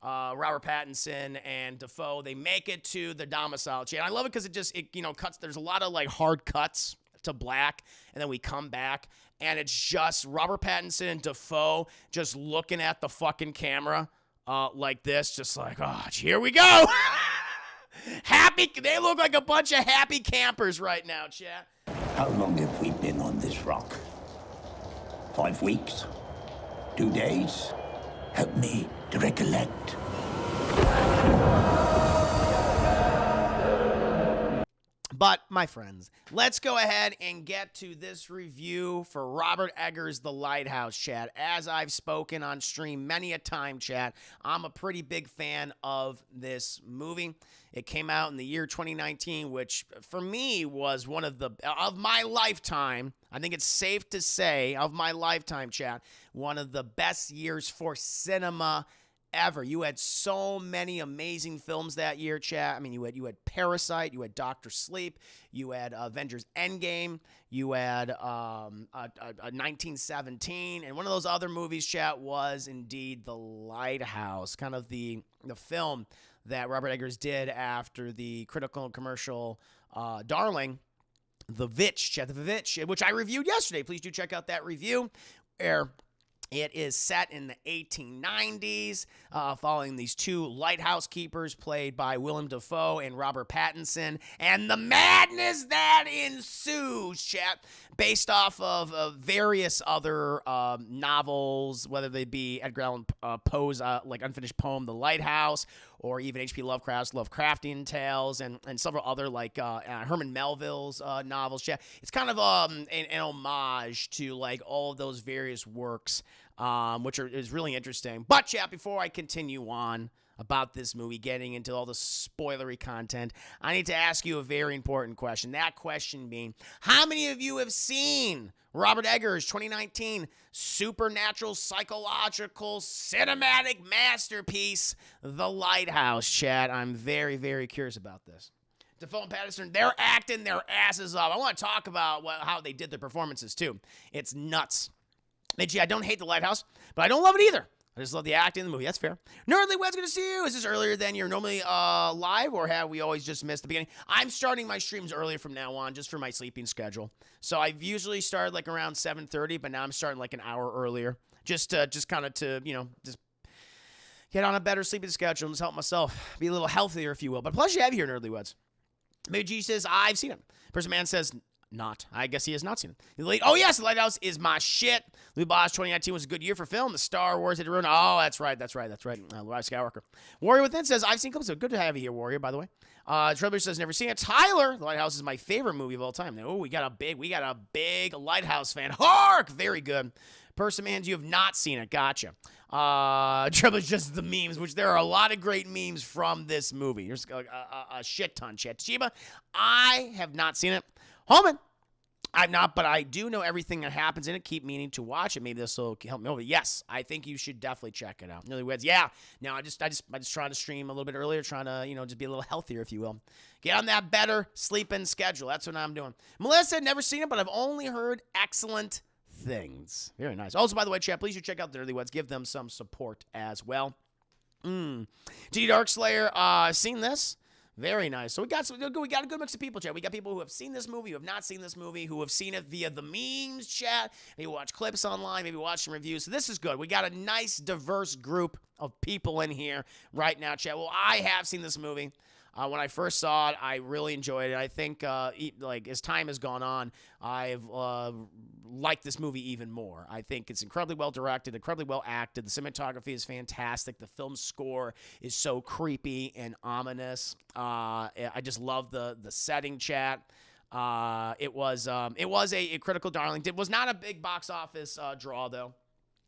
Robert Pattinson and Dafoe, they make it to the domicile, chat. I love it because it cuts. There's a lot of like hard cuts to black, and then we come back, and it's just Robert Pattinson and Dafoe just looking at the fucking camera like this, just like, oh, here we go. Happy, they look like a bunch of happy campers right now, chat. How long have we been on this rock? 5 weeks? 2 days? Help me to recollect. But, my friends, let's go ahead and get to this review for Robert Eggers' The Lighthouse, chat. As I've spoken on stream many a time, chat, I'm a pretty big fan of this movie. It came out in the year 2019, which for me was one of my lifetime, I think it's safe to say, of my lifetime, chat, one of the best years for cinema ever. You had so many amazing films that year, chat. I mean, you had Parasite, you had Doctor Sleep, you had Avengers Endgame, you had 1917, and one of those other movies, chat, was indeed The Lighthouse, kind of the film that Robert Eggers did after the critical and commercial darling, The Vitch, chat, The Vitch, which I reviewed yesterday. Please do check out that review, where it is set in the 1890s, following these two lighthouse keepers played by Willem Dafoe and Robert Pattinson, and the madness that ensues, chat, based off of various other novels, whether they be Edgar Allan Poe's like unfinished poem, The Lighthouse, or even H.P. Lovecraft's Lovecraftian tales, and several other like Herman Melville's novels. Chat. It's kind of an homage to like all of those various works, which is really interesting. But chat, before I continue on about this movie, getting into all the spoilery content, I need to ask you a very important question. That question being, how many of you have seen Robert Eggers' 2019 supernatural, psychological, cinematic masterpiece, The Lighthouse, chat? I'm very, very curious about this. Dafoe and Pattinson, they're acting their asses off. I want to talk about how they did their performances, too. It's nuts. Gee, I don't hate The Lighthouse, but I don't love it either. I just love the acting in the movie. That's fair. Nerdly, when's good to see you? Is this earlier than you're normally live, or have we always just missed the beginning? I'm starting my streams earlier from now on, just for my sleeping schedule. So I've usually started like around 7:30, but now I'm starting like an hour earlier, just kind of to just get on a better sleeping schedule and just help myself be a little healthier, if you will. But pleasure to have you here, Nerdly Weds. Maybe G says I've seen it. Person Man says not. I guess he has not seen it. Oh, yes, The Lighthouse is my shit. Lou Boss, 2019 was a good year for film. The Star Wars had ruined. Oh, that's right. Rise Skywalker. Warrior Within says, I've seen clips of it. Good to have you here, Warrior, by the way. Trailblazer says, never seen it. Tyler, The Lighthouse is my favorite movie of all time. Oh, we got a big Lighthouse fan. Hark! Very good. Persimans, you have not seen it. Gotcha. Trailblazer just the memes, which there are a lot of great memes from this movie. There's a shit ton, chat. Chiba, I have not seen it. Herman, I've not, but I do know everything that happens in it. Keep meaning to watch it. Maybe this will help me over. Yes, I think you should definitely check it out. Newlyweds, yeah. No, I just trying to stream a little bit earlier, trying to just be a little healthier, if you will. Get on that better sleeping schedule. That's what I'm doing. Melissa, never seen it, but I've only heard excellent things. Very nice. Also, by the way, chat, please do check out the Newlyweds. Give them some support as well. GD Darkslayer, seen this? Very nice. So we got a good mix of people, chat. We got people who have seen this movie, who have not seen this movie, who have seen it via the memes, chat. Maybe watch clips online, maybe watch some reviews. So this is good. We got a nice, diverse group of people in here right now, chat. Well, I have seen this movie. When I first saw it, I really enjoyed it. I think, as time has gone on, I've liked this movie even more. I think it's incredibly well directed, incredibly well acted. The cinematography is fantastic. The film score is so creepy and ominous. I just love the setting, chat. It was a critical darling. It was not a big box office draw, though.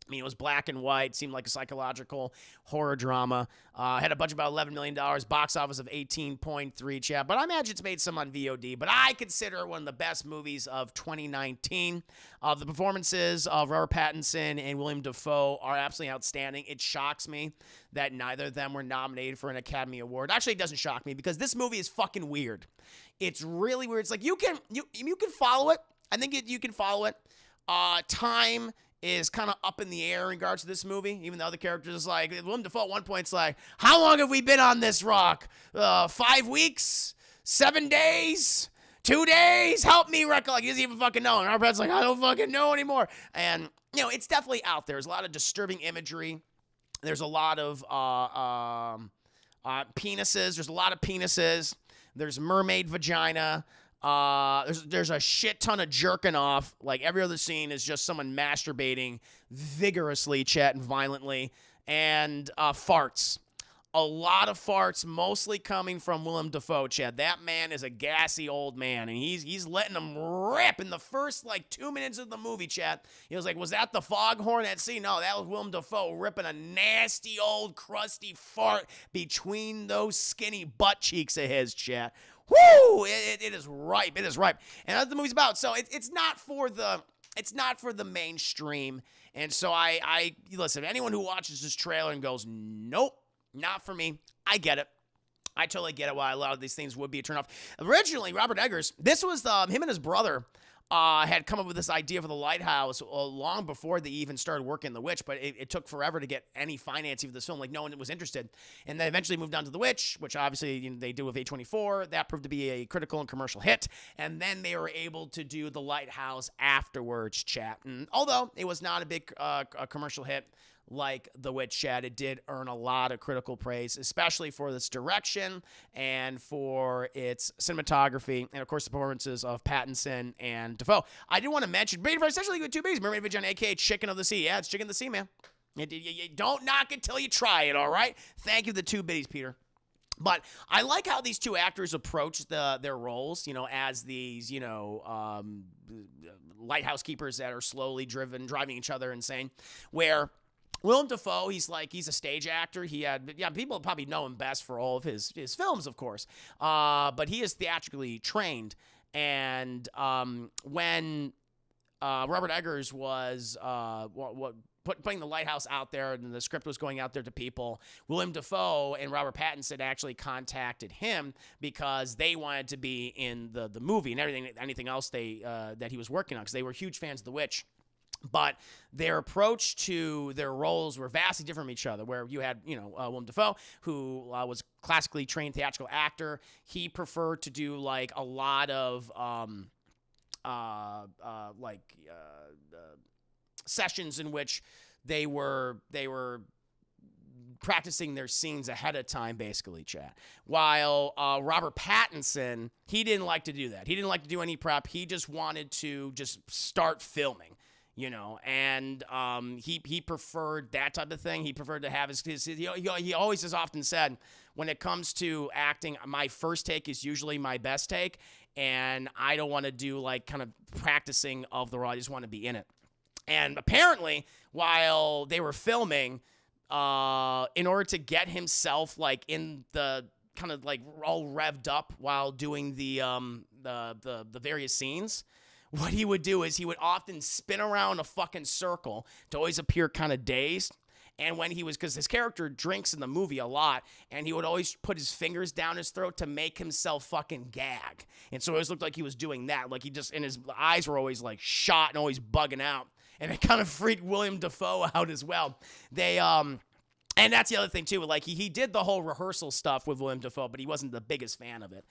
I mean, it was black and white, seemed like a psychological horror drama. Had a budget about $11 million, box office of 18.3, chat. But I imagine it's made some on VOD. But I consider it one of the best movies of 2019. The performances of Robert Pattinson and William Dafoe are absolutely outstanding. It shocks me that neither of them were nominated for an Academy Award. Actually, it doesn't shock me because this movie is fucking weird. It's really weird. It's like you can follow it. I think you can follow it. Time is kind of up in the air in regards to this movie, even though the character is like, Willem Dafoe at one point's like, how long have we been on this rock? 5 weeks? 7 days? 2 days? Help me recollect. He doesn't even fucking know. And our Pattinson's like, I don't fucking know anymore. And, it's definitely out there. There's a lot of disturbing imagery. There's a lot of penises. There's a lot of penises. There's mermaid vagina. There's a shit ton of jerking off. Like every other scene is just someone masturbating vigorously, chat, and violently, and farts. A lot of farts, mostly coming from Willem Dafoe, Chad. That man is a gassy old man, and he's letting them rip in the first, 2 minutes of the movie, Chad. He was like, was that the foghorn at sea? No, that was Willem Dafoe ripping a nasty old crusty fart between those skinny butt cheeks of his, Chad. Woo! It is ripe. It is ripe. And that's what the movie's about. So it's not for the mainstream. And so I listen, anyone who watches this trailer and goes, nope, not for me, I get it. I totally get it why a lot of these things would be a turnoff. Originally, Robert Eggers, this was him and his brother had come up with this idea for the Lighthouse long before they even started working The Witch, but it took forever to get any financing for this film. Like, no one was interested. And they eventually moved on to The Witch, which obviously they do with A24. That proved to be a critical and commercial hit. And then they were able to do The Lighthouse afterwards, chat. And although it was not a big commercial hit, like The Witch, Chad, it did earn a lot of critical praise, especially for its direction and for its cinematography, and of course the performances of Pattinson and Dafoe. I did want to mention, essentially with two babies, Mermaid Vagina, aka Chicken of the Sea. Yeah, it's Chicken of the Sea, man. You don't knock it till you try it, all right? Thank you, the two biddies, Peter. But I like how these two actors approach their roles, as these, lighthouse keepers that are slowly driving each other insane, where Willem Dafoe, he's a stage actor. People probably know him best for all of his films, of course. But he is theatrically trained. And when Robert Eggers was putting the Lighthouse out there and the script was going out there to people, Willem Dafoe and Robert Pattinson actually contacted him because they wanted to be in the movie and anything else that he was working on, because they were huge fans of The Witch. But their approach to their roles were vastly different from each other, where you had, Willem Dafoe, who was classically trained theatrical actor. He preferred to do, a lot of, sessions in which they were practicing their scenes ahead of time, basically, chat. While Robert Pattinson, he didn't like to do that. He didn't like to do any prep. He just wanted to just start filming. And he preferred that type of thing. He preferred to have he always has often said, when it comes to acting, my first take is usually my best take, and I don't want to do kind of practicing of the role. I just want to be in it. And apparently, while they were filming, in order to get himself in the kind of all revved up while doing the various scenes, what he would do is he would often spin around a fucking circle to always appear kind of dazed. And when because his character drinks in the movie a lot, and he would always put his fingers down his throat to make himself fucking gag. And so it always looked like he was doing that. And his eyes were always shot and always bugging out. And it kind of freaked Willem Dafoe out as well. And that's the other thing too. He did the whole rehearsal stuff with Willem Dafoe, but he wasn't the biggest fan of it.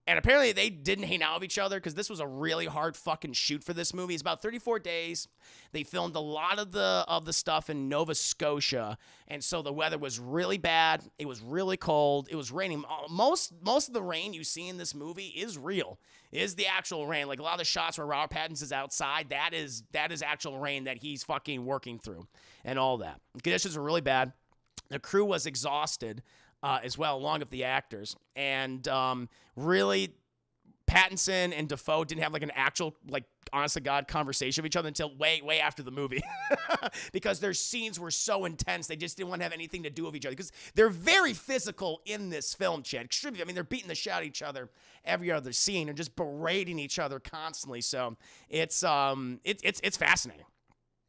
And apparently they didn't hang out with each other because this was a really hard fucking shoot for this movie. It's about 34 days. They filmed a lot of the stuff in Nova Scotia, and so the weather was really bad. It was really cold. It was raining. Most of the rain you see in this movie is real. Is the actual rain. A lot of the shots where Robert Pattinson's outside, that is actual rain that he's fucking working through and all that. The conditions were really bad. The crew was exhausted. As well, along with the actors. And really, Pattinson and Dafoe didn't have an actual, honest to God conversation with each other until way after the movie. Because their scenes were so intense, they just didn't want to have anything to do with each other. Because they're very physical in this film, Chad. Extremely. I mean, they're beating the shit out of each other every other scene and just berating each other constantly. So it's fascinating.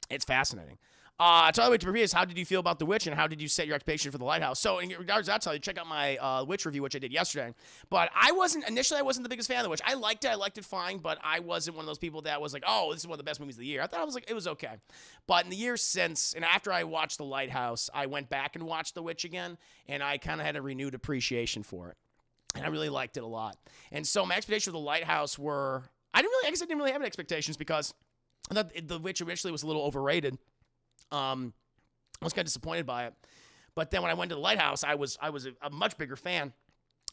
It's fascinating. Tell me to previous, how did you feel about The Witch, and how did you set your expectation for The Lighthouse? So in regards to that, I'll tell you, check out my Witch review, which I did yesterday. But I wasn't the biggest fan of The Witch. I liked it fine, but I wasn't one of those people that was like, oh, this is one of the best movies of the year. I thought it was okay. But in the years since, and after I watched The Lighthouse, I went back and watched The Witch again, and I kind of had a renewed appreciation for it. And I really liked it a lot. And so my expectations for The Lighthouse were, I didn't really have any expectations because I thought The Witch originally was a little overrated. I was kind of disappointed by it. But then when I went to The Lighthouse, I was a much bigger fan.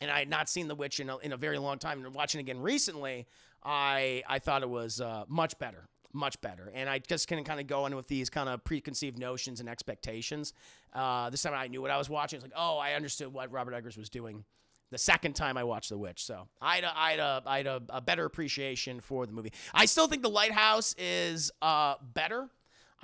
And I had not seen The Witch in a very long time. And watching it again recently, I thought it was much better. Much better. And I just can kind of go in with these kind of preconceived notions and expectations. This time I knew what I was watching. It's like, oh, I understood what Robert Eggers was doing the second time I watched The Witch. So I had a better appreciation for the movie. I still think The Lighthouse is better.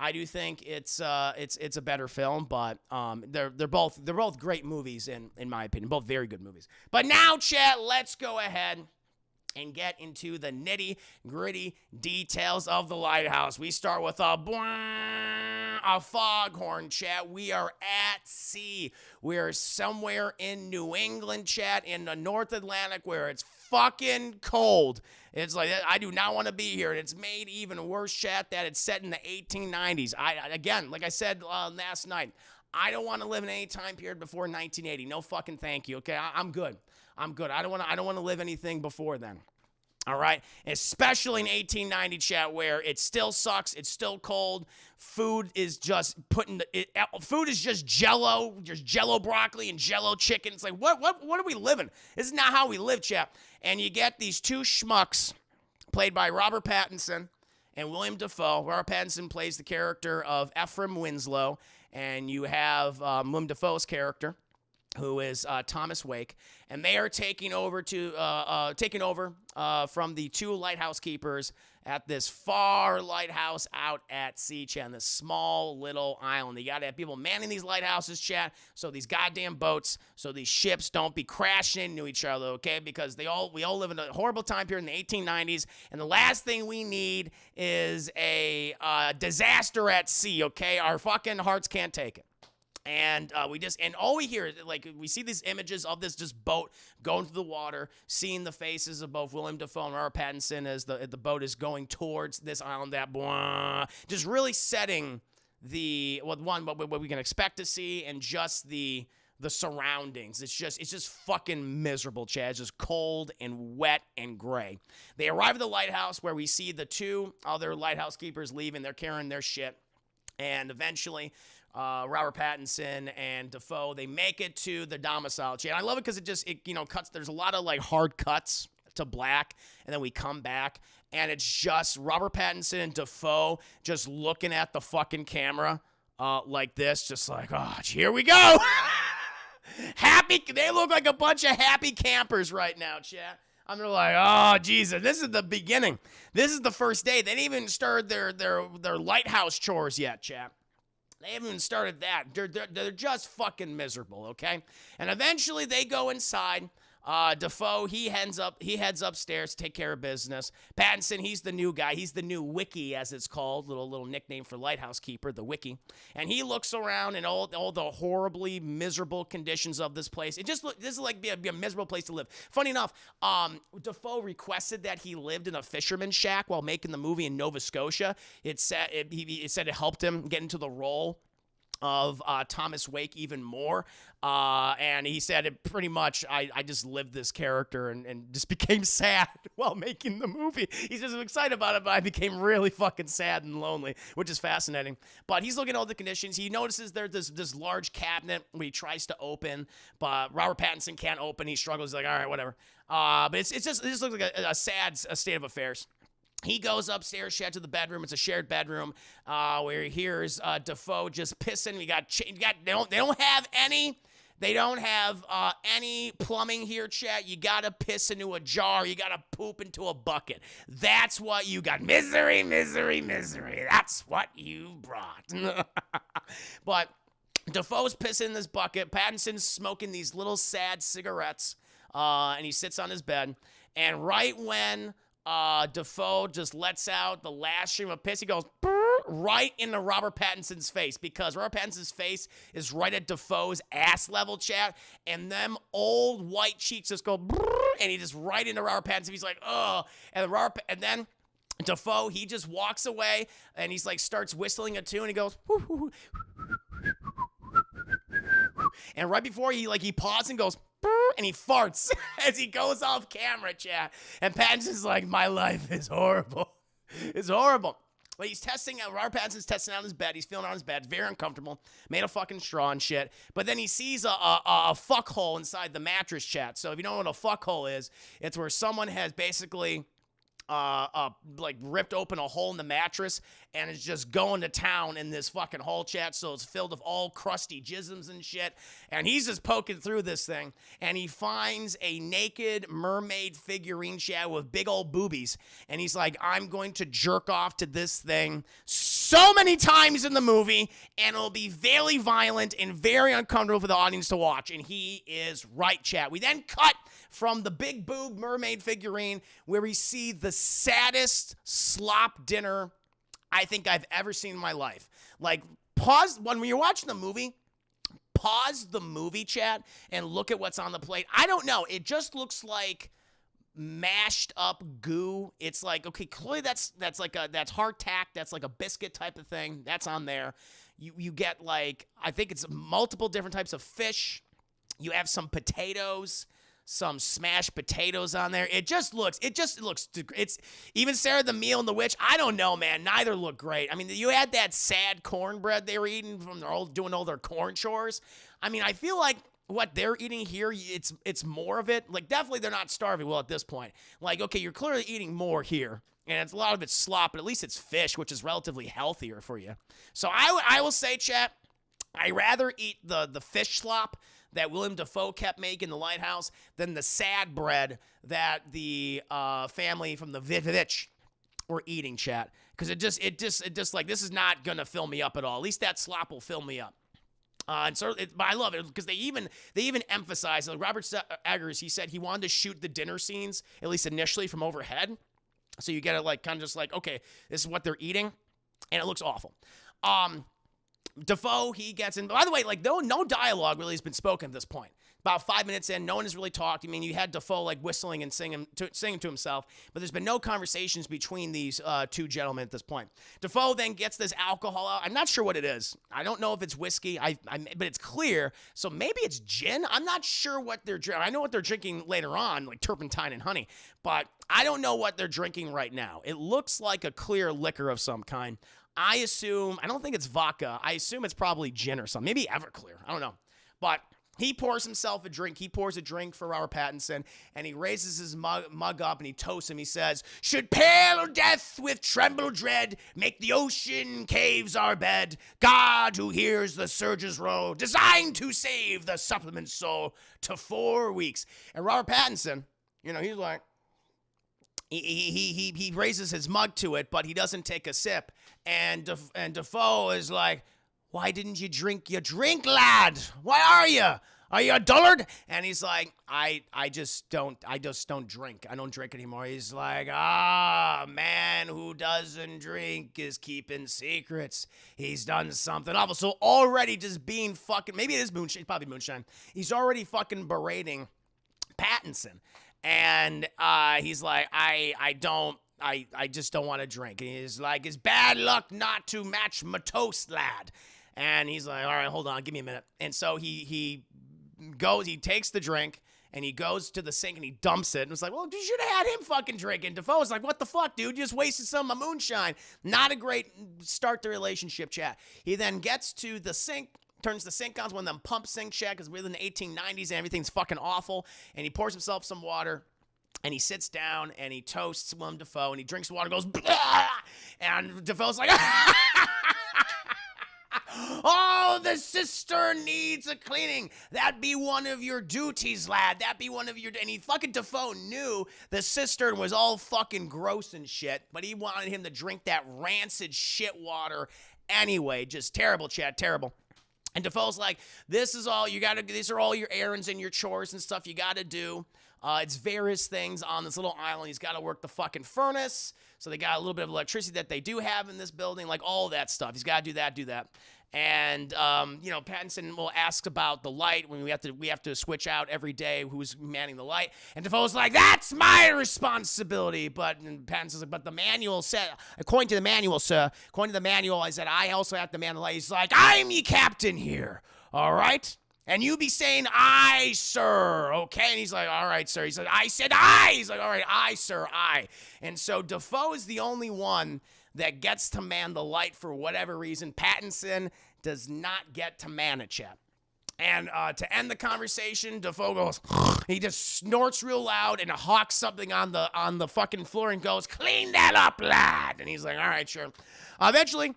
I do think it's a better film, but they're both great movies in my opinion, both very good movies. But now, chat, let's go ahead and get into the nitty-gritty details of The Lighthouse. We start with a foghorn, chat. We are at sea. We are somewhere in New England, chat, in the North Atlantic, where it's fucking cold. It's like, I do not want to be here. And it's made even worse, chat, that it's set in the 1890s. Again, like I said last night, I don't want to live in any time period before 1980. No fucking thank you. Okay, I'm good. I don't want to live anything before then. All right, especially in 1890, chat, where it still sucks, it's still cold. Food is just food is just Jello broccoli and Jello chicken. It's like, what are we living? This is not how we live, chat. And you get these two schmucks played by Robert Pattinson and William Dafoe. Robert Pattinson plays the character of Ephraim Winslow, and you have William Dafoe's character, who is Thomas Wake, and they are taking over from the two lighthouse keepers at this far lighthouse out at sea, chat, on this small little island. You got to have people manning these lighthouses, chat, so these goddamn boats, so these ships don't be crashing into each other, okay? Because we all live in a horrible time period in the 1890s, and the last thing we need is a disaster at sea, okay? Our fucking hearts can't take it. And all we hear is, like, we see these images of this just boat going through the water, seeing the faces of both William Dafoe and Robert Pattinson as the boat is going towards this island, just really setting what we can expect to see, and just the surroundings. It's just fucking miserable, Chad. It's just cold and wet and gray. They arrive at the lighthouse, where we see the two other lighthouse keepers leaving. They're carrying their shit, and eventually Robert Pattinson and Dafoe, they make it to the domicile. And I love it because it cuts. There's a lot of like hard cuts to black, and then we come back, and it's just Robert Pattinson and Dafoe just looking at the fucking camera like this, just like, oh, here we go. Happy. They look like a bunch of happy campers right now, chat. I'm like, oh, Jesus, this is the beginning. This is the first day. They didn't even start their lighthouse chores yet, chat. They haven't even started that. They're just fucking miserable, okay? And eventually they go inside. Dafoe, he heads upstairs to take care of business. Pattinson, he's the new guy. He's the new Wiki, as it's called, little nickname for lighthouse keeper, the Wiki. And he looks around and all the horribly miserable conditions of this place. This is like be a miserable place to live. Funny enough, Dafoe requested that he lived in a fisherman's shack while making the movie in Nova Scotia. It said it helped him get into the role of Thomas Wake even more, and he said it pretty much, I just lived this character and just became sad while making the movie. He's just excited about it, but I became really fucking sad and lonely, which is fascinating. But he's looking at all the conditions. He notices there's this large cabinet where he tries to open, but Robert Pattinson can't open. He struggles. He's like, all right, whatever. But it just looks like a sad state of affairs. He goes upstairs, chat, to the bedroom. It's a shared bedroom where he hears Dafoe just pissing. They don't have any plumbing here, chat. You gotta piss into a jar. You gotta poop into a bucket. That's what you got. Misery, misery, misery. That's what you brought. But Dafoe's pissing in this bucket. Pattinson's smoking these little sad cigarettes, and he sits on his bed. And right when Dafoe just lets out the last stream of piss, he goes, right into Robert Pattinson's face, because Robert Pattinson's face is right at Dafoe's ass level, chat, and them old white cheeks just go, and he just right into Robert Pattinson. He's like, oh, and then Dafoe, he just walks away, and he's like, starts whistling a tune, and he goes, whoo, whoo, whoo. And right before he pauses and goes, and he farts as he goes off camera, chat. And Pattinson's like, my life is horrible. It's horrible. But he's testing out, Robert Pattinson's testing out his bed. He's feeling on his bed. It's very uncomfortable. Made of fucking straw and shit. But then he sees a fuck hole inside the mattress, chat. So if you don't know what a fuck hole is, it's where someone has basically like ripped open a hole in the mattress and is just going to town in this fucking hole, chat. So it's filled with all crusty jisms and shit. And he's just poking through this thing, and he finds a naked mermaid figurine, chat, with big old boobies. And he's like, I'm going to jerk off to this thing so many times in the movie, and it'll be very violent and very uncomfortable for the audience to watch. And he is right, chat. We then cut from the big boob mermaid figurine, where we see the saddest slop dinner I think I've ever seen in my life. Like, pause when you're watching the movie, pause the movie, chat, and look at what's on the plate. I don't know. It just looks like mashed up goo. It's like, okay, clearly that's hardtack. That's like a biscuit type of thing. That's on there. You get, like, I think it's multiple different types of fish. You have some potatoes, some smashed potatoes on there. It looks, it's, even Sarah the Meal and the Witch, I don't know, man. Neither look great. I mean, you had that sad cornbread they were eating from doing all their corn chores. I mean, I feel like what they're eating here, it's more of it. Like, definitely they're not starving well at this point. Like, okay, you're clearly eating more here, and it's a lot of it's slop, but at least it's fish, which is relatively healthier for you. So I will say, chat, I rather eat the fish slop that Willem Dafoe kept making in the Lighthouse than the sad bread that the family from the Vivitch were eating, chat. Because it just like, this is not gonna fill me up at all. At least that slop will fill me up. And so, but I love it because they even emphasize, like Robert Eggers, he said he wanted to shoot the dinner scenes, at least initially, from overhead, so you get it like kind of just like, okay, this is what they're eating, and it looks awful. Dafoe, he gets in. By the way, like, no dialogue really has been spoken at this point. About 5 minutes in, no one has really talked. I mean, you had Dafoe like whistling and singing to himself, but there's been no conversations between these two gentlemen at this point. Dafoe then gets this alcohol out. I'm not sure what it is. I don't know if it's whiskey. But it's clear, so maybe it's gin. I'm not sure what they're drinking. I know what they're drinking later on, like turpentine and honey, but I don't know what they're drinking right now. It looks like a clear liquor of some kind. I don't think it's vodka. I assume it's probably gin or something. Maybe Everclear. I don't know. But he pours himself a drink. He pours a drink for Robert Pattinson, and he raises his mug up, and he toasts him. He says, should pale death with tremble dread make the ocean caves our bed, God who hears the surges roll, designed to save the supplement soul to 4 weeks. And Robert Pattinson, he's like, he raises his mug to it, but he doesn't take a sip. And Dafoe is like, why didn't you drink your drink, lad? Why are you? Are you a dullard? And he's like, I just don't drink. I don't drink anymore. He's like, man who doesn't drink is keeping secrets. He's done something awful. So already just being fucking, maybe it is moonshine, probably moonshine. He's already fucking berating Pattinson. And he's like, I just don't want to drink. And he's like, it's bad luck not to match my toast, lad. And he's like, all right, hold on, give me a minute. And so he takes the drink, and he goes to the sink, and he dumps it. And it's like, well, you should have had him fucking drink. And Defoe's like, what the fuck, dude? You just wasted some of my moonshine. Not a great start to relationship, chat. He then gets to the sink, turns the sink on. It's one of them pump sink, chat, because we're in the 1890s, and everything's fucking awful. And he pours himself some water. And he sits down, and he toasts Willem Dafoe, and he drinks water, goes, blah! And Dafoe's like, oh, the cistern needs a cleaning. That be one of your duties, lad. That be one of your, and Dafoe knew the cistern was all fucking gross and shit, but he wanted him to drink that rancid shit water anyway. Just terrible, chat, terrible. And Defoe's like, this is all you gotta, these are all your errands and your chores and stuff you gotta do. It's various things on this little island. He's got to work the fucking furnace. So they got a little bit of electricity that they do have in this building, like all that stuff. He's got to do that. And Pattinson will ask about the light when we have to switch out every day who's manning the light. And Defoe's like, that's my responsibility. But Pattinson's like, but the manual said, according to the manual, sir, I said I also have to man the light. He's like, I'm the captain here, all right? And you be saying, I, sir, okay? And he's like, all right, sir. He said, I said I. He's like, all right, I, sir, I. And so Defoe is the only one that gets to man the light for whatever reason. Pattinson does not get to man it yet. And to end the conversation, Defoe goes, he just snorts real loud and hawks something on the fucking floor and goes, clean that up, lad. And he's like, all right, sure. Eventually,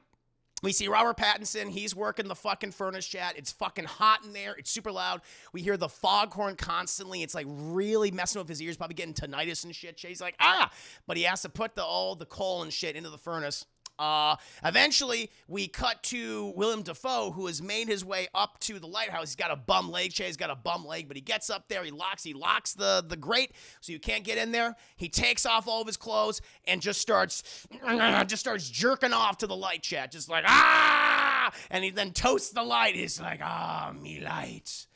we see Robert Pattinson. He's working the fucking furnace, chat. It's fucking hot in there. It's super loud. We hear the foghorn constantly. It's like really messing with his ears, probably getting tinnitus and shit. He's like, but he has to put all the coal and shit into the furnace. Eventually, we cut to Willem Dafoe, who has made his way up to the lighthouse. He's got a bum leg, He's got a bum leg, but he gets up there. He locks the grate, so you can't get in there. He takes off all of his clothes and just starts jerking off to the light, chat. Just like, and he then toasts the light. He's like, me light.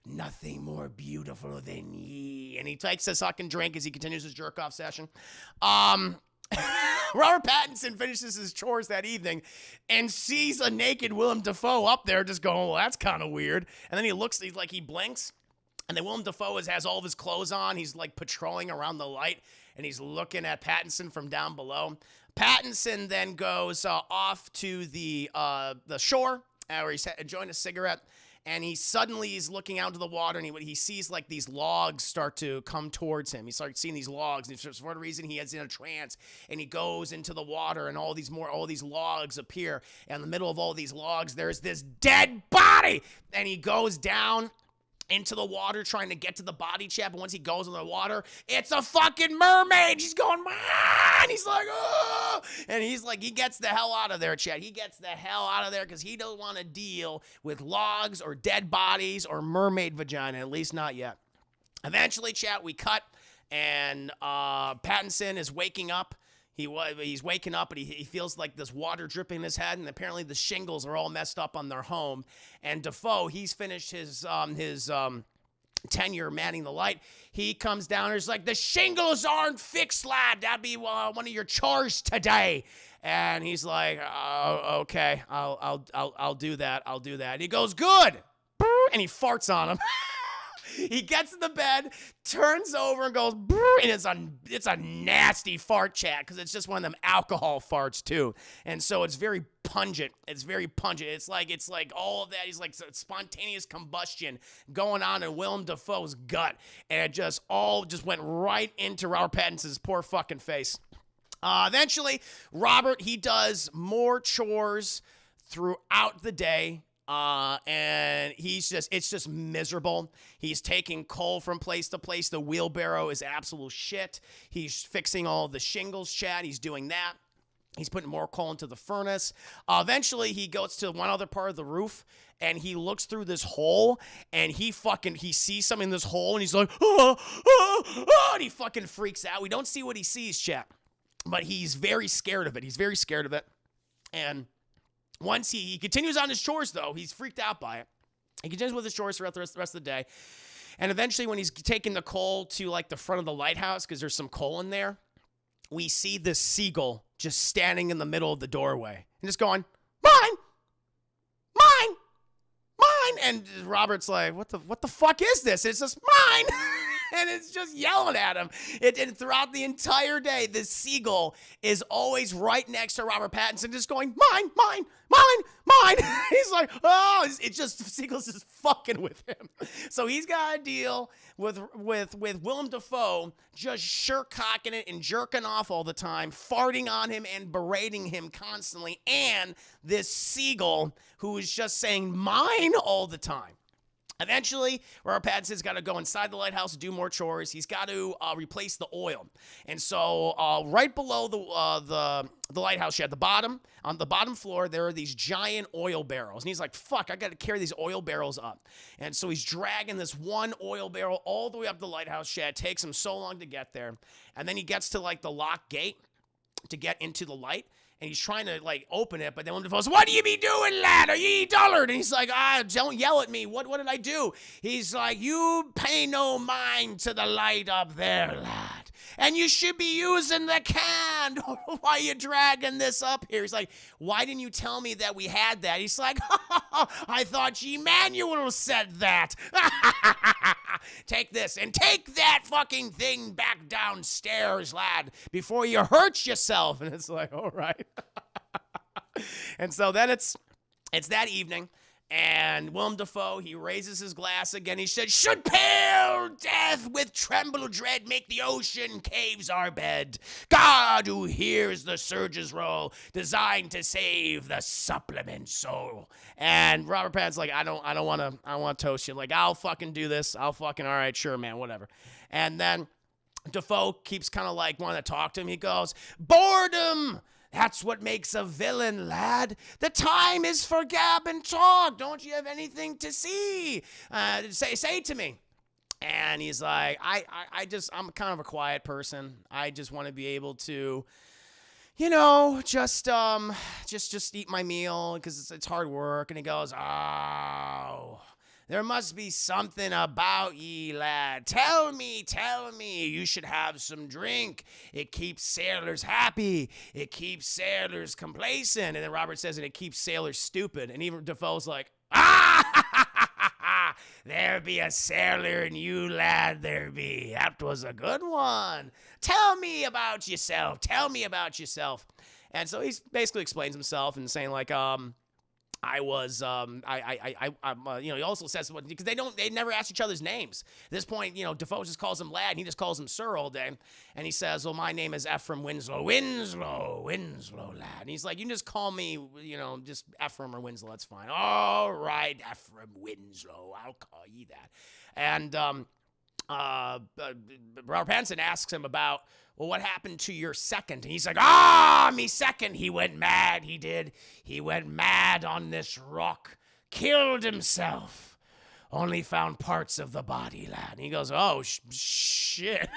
Nothing more beautiful than ye. And he takes a sucking drink as he continues his jerk-off session. Robert Pattinson finishes his chores that evening and sees a naked Willem Dafoe up there just going, well, that's kind of weird. And then he blinks, and then Willem Dafoe has all of his clothes on. He's like patrolling around the light, and he's looking at Pattinson from down below. Pattinson then goes off to the shore where he's enjoying a cigarette. And he's looking out into the water, and he sees like these logs start to come towards him. He starts seeing these logs, and for whatever reason, he is in a trance, and he goes into the water, and all these logs appear. And in the middle of all these logs, there's this dead body, and he goes down into the water trying to get to the body, chat. But once he goes in the water, it's a fucking mermaid. She's going, man. He's like, oh, and he's like, he gets the hell out of there, chat. He gets the hell out of there because he don't want to deal with logs or dead bodies or mermaid vagina, at least not yet. Eventually, chat, we cut, and Pattinson is waking up. He's waking up, and he feels like this water dripping in his head, and apparently the shingles are all messed up on their home. And Defoe, he's finished his tenure manning the light. He comes down and he's like, the shingles aren't fixed, lad. That'd be one of your chores today. And he's like, okay, I'll do that. I'll do that. And he goes, good. And he farts on him. He gets in the bed, turns over, and goes, and it's a nasty fart, chat, because it's just one of them alcohol farts too, and so it's very pungent. It's like all of that. He's like spontaneous combustion going on in Willem Dafoe's gut, and it just went right into Robert Pattinson's poor fucking face. Eventually, Robert, he does more chores throughout the day. And it's just miserable. He's taking coal from place to place. The wheelbarrow is absolute shit. He's fixing all the shingles, chat. He's doing that. He's putting more coal into the furnace. Eventually, he goes to one other part of the roof, and he looks through this hole, and he sees something in this hole, and he's like, and he fucking freaks out. We don't see what he sees, chat, but he's very scared of it. And once he continues on his chores, though, he's freaked out by it. He continues with his chores throughout the rest of the day. And eventually, when he's taking the coal to, like, the front of the lighthouse, because there's some coal in there, we see this seagull just standing in the middle of the doorway and just going, mine, mine, mine. And Robert's like, what the fuck is this? And it's just mine. And it's just yelling at him. And throughout the entire day, this seagull is always right next to Robert Pattinson, just going, mine, mine, mine, mine. He's like, oh, seagull's just fucking with him. So he's got to deal with Willem Dafoe just cocking it and jerking off all the time, farting on him and berating him constantly, and this seagull who is just saying mine all the time. Eventually, Robert Pattinson's got to go inside the lighthouse to do more chores. He's got to replace the oil, and so right below the lighthouse shed, on the bottom floor, there are these giant oil barrels, and he's like, "Fuck, I got to carry these oil barrels up." And so he's dragging this one oil barrel all the way up the lighthouse shed. It takes him so long to get there, and then he gets to like the lock gate to get into the light. And he's trying to, like, open it, but then Willem Dafoe's, "What do you be doing, lad? Are you dullard?" And he's like, "Don't yell at me. What did I do?" He's like, "You pay no mind to the light up there, lad. And you should be using the can. Why are you dragging this up here?" He's like, "Why didn't you tell me that we had that?" He's like, "I thought Emmanuel said that." "Take this and take that fucking thing back downstairs, lad, before you hurt yourself." And it's like, all right. And so then it's that evening, and Willem Dafoe, he raises his glass again. He said, "Should pale death with tremble dread make the ocean caves our bed, God who hears the surges roll, designed to save the supplement soul." And Robert Pattinson's like, I don't want to toast you. Like, "I'll fucking do this. All right, sure, man, whatever." And then Dafoe keeps kind of like wanting to talk to him. He goes, "Boredom, that's what makes a villain, lad. The time is for gab and talk. Don't you have anything to say to me?" And he's like, I'm kind of a quiet person. I just want to be able to, just eat my meal because it's hard work." And he goes, "Oh, there must be something about ye, lad. Tell me, you should have some drink. It keeps sailors happy. It keeps sailors complacent." And then Robert says, "And it keeps sailors stupid." And even Defoe's like, "There be a sailor in you, lad, there be. That was a good one. Tell me about yourself. And so he basically explains himself and saying like, he also says, because they never ask each other's names. At this point, Defoe just calls him lad, and he just calls him sir all day. And he says, "Well, my name is Ephraim Winslow. Winslow, lad." And he's like, "You can just call me, just Ephraim or Winslow. That's fine." "All right, Ephraim Winslow. I'll call you that." And Robert Pattinson asks him about, "Well, what happened to your second?" And he's like, "Me second, he went mad, he did. He went mad on this rock, killed himself, only found parts of the body, lad." And he goes, "Oh, shit."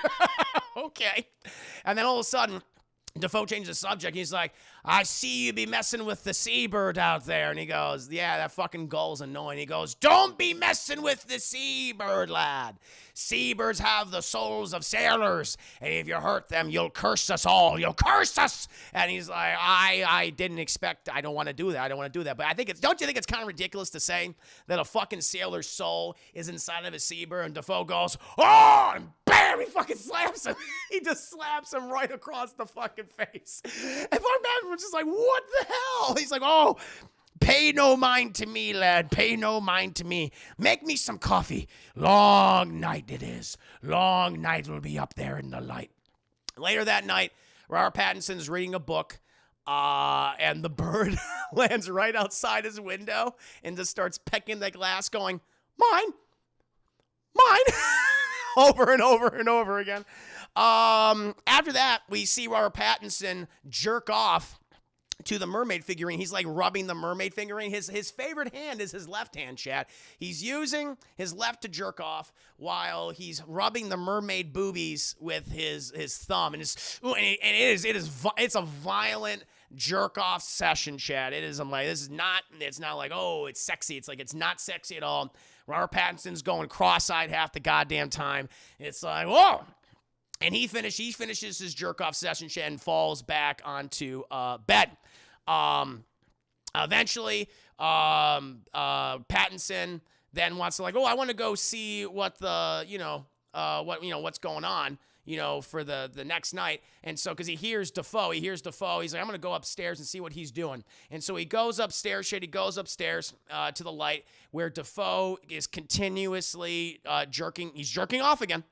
Okay. And then all of a sudden, Defoe changes the subject. He's like, "I see you be messing with the seabird out there." And he goes, "Yeah, that fucking gull's annoying." He goes, "Don't be messing with the seabird, lad. Seabirds have the souls of sailors, and if you hurt them, you'll curse us all. You'll curse us." And he's like, I don't want to do that. But don't you think it's kind of ridiculous to say that a fucking sailor's soul is inside of a seabird? And Defoe goes, "Oh," and bam, he fucking slaps him. He just slaps him right across the fucking face. And Mark Pattinson was just like, "What the hell?" He's like, "Oh, pay no mind to me, lad. Pay no mind to me. Make me some coffee. Long night it is. Long night will be up there in the light." Later that night, Robert Pattinson's reading a book, and the bird lands right outside his window and just starts pecking the glass, going, "Mine, mine," over and over and over again. After that, we see Robert Pattinson jerk off to the mermaid figurine. He's like rubbing the mermaid figurine. His favorite hand is his left hand, chat. He's using his left to jerk off while he's rubbing the mermaid boobies with his thumb. And it's a violent jerk off session, chat. It is. I'm like, it's not like, oh, it's sexy. It's like, it's not sexy at all. Robert Pattinson's going cross-eyed half the goddamn time. It's like, whoa. And he finishes his jerk-off session, chat, and falls back onto bed. Eventually, Pattinson then wants to, like, "Oh, I want to go see what's going on, for the next night." And so, because he hears Defoe, he's like, "I'm going to go upstairs and see what he's doing." And so he goes upstairs, to the light where Defoe is continuously jerking. He's jerking off again.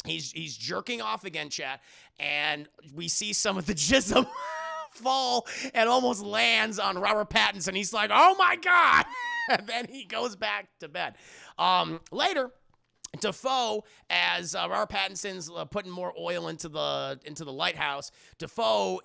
He's jerking off again, chat. And we see some of the jism fall and almost lands on Robert Pattinson. He's like, "Oh my God." And then he goes back to bed. Later, Defoe, as Robert Pattinson's putting more oil into the lighthouse, Defoe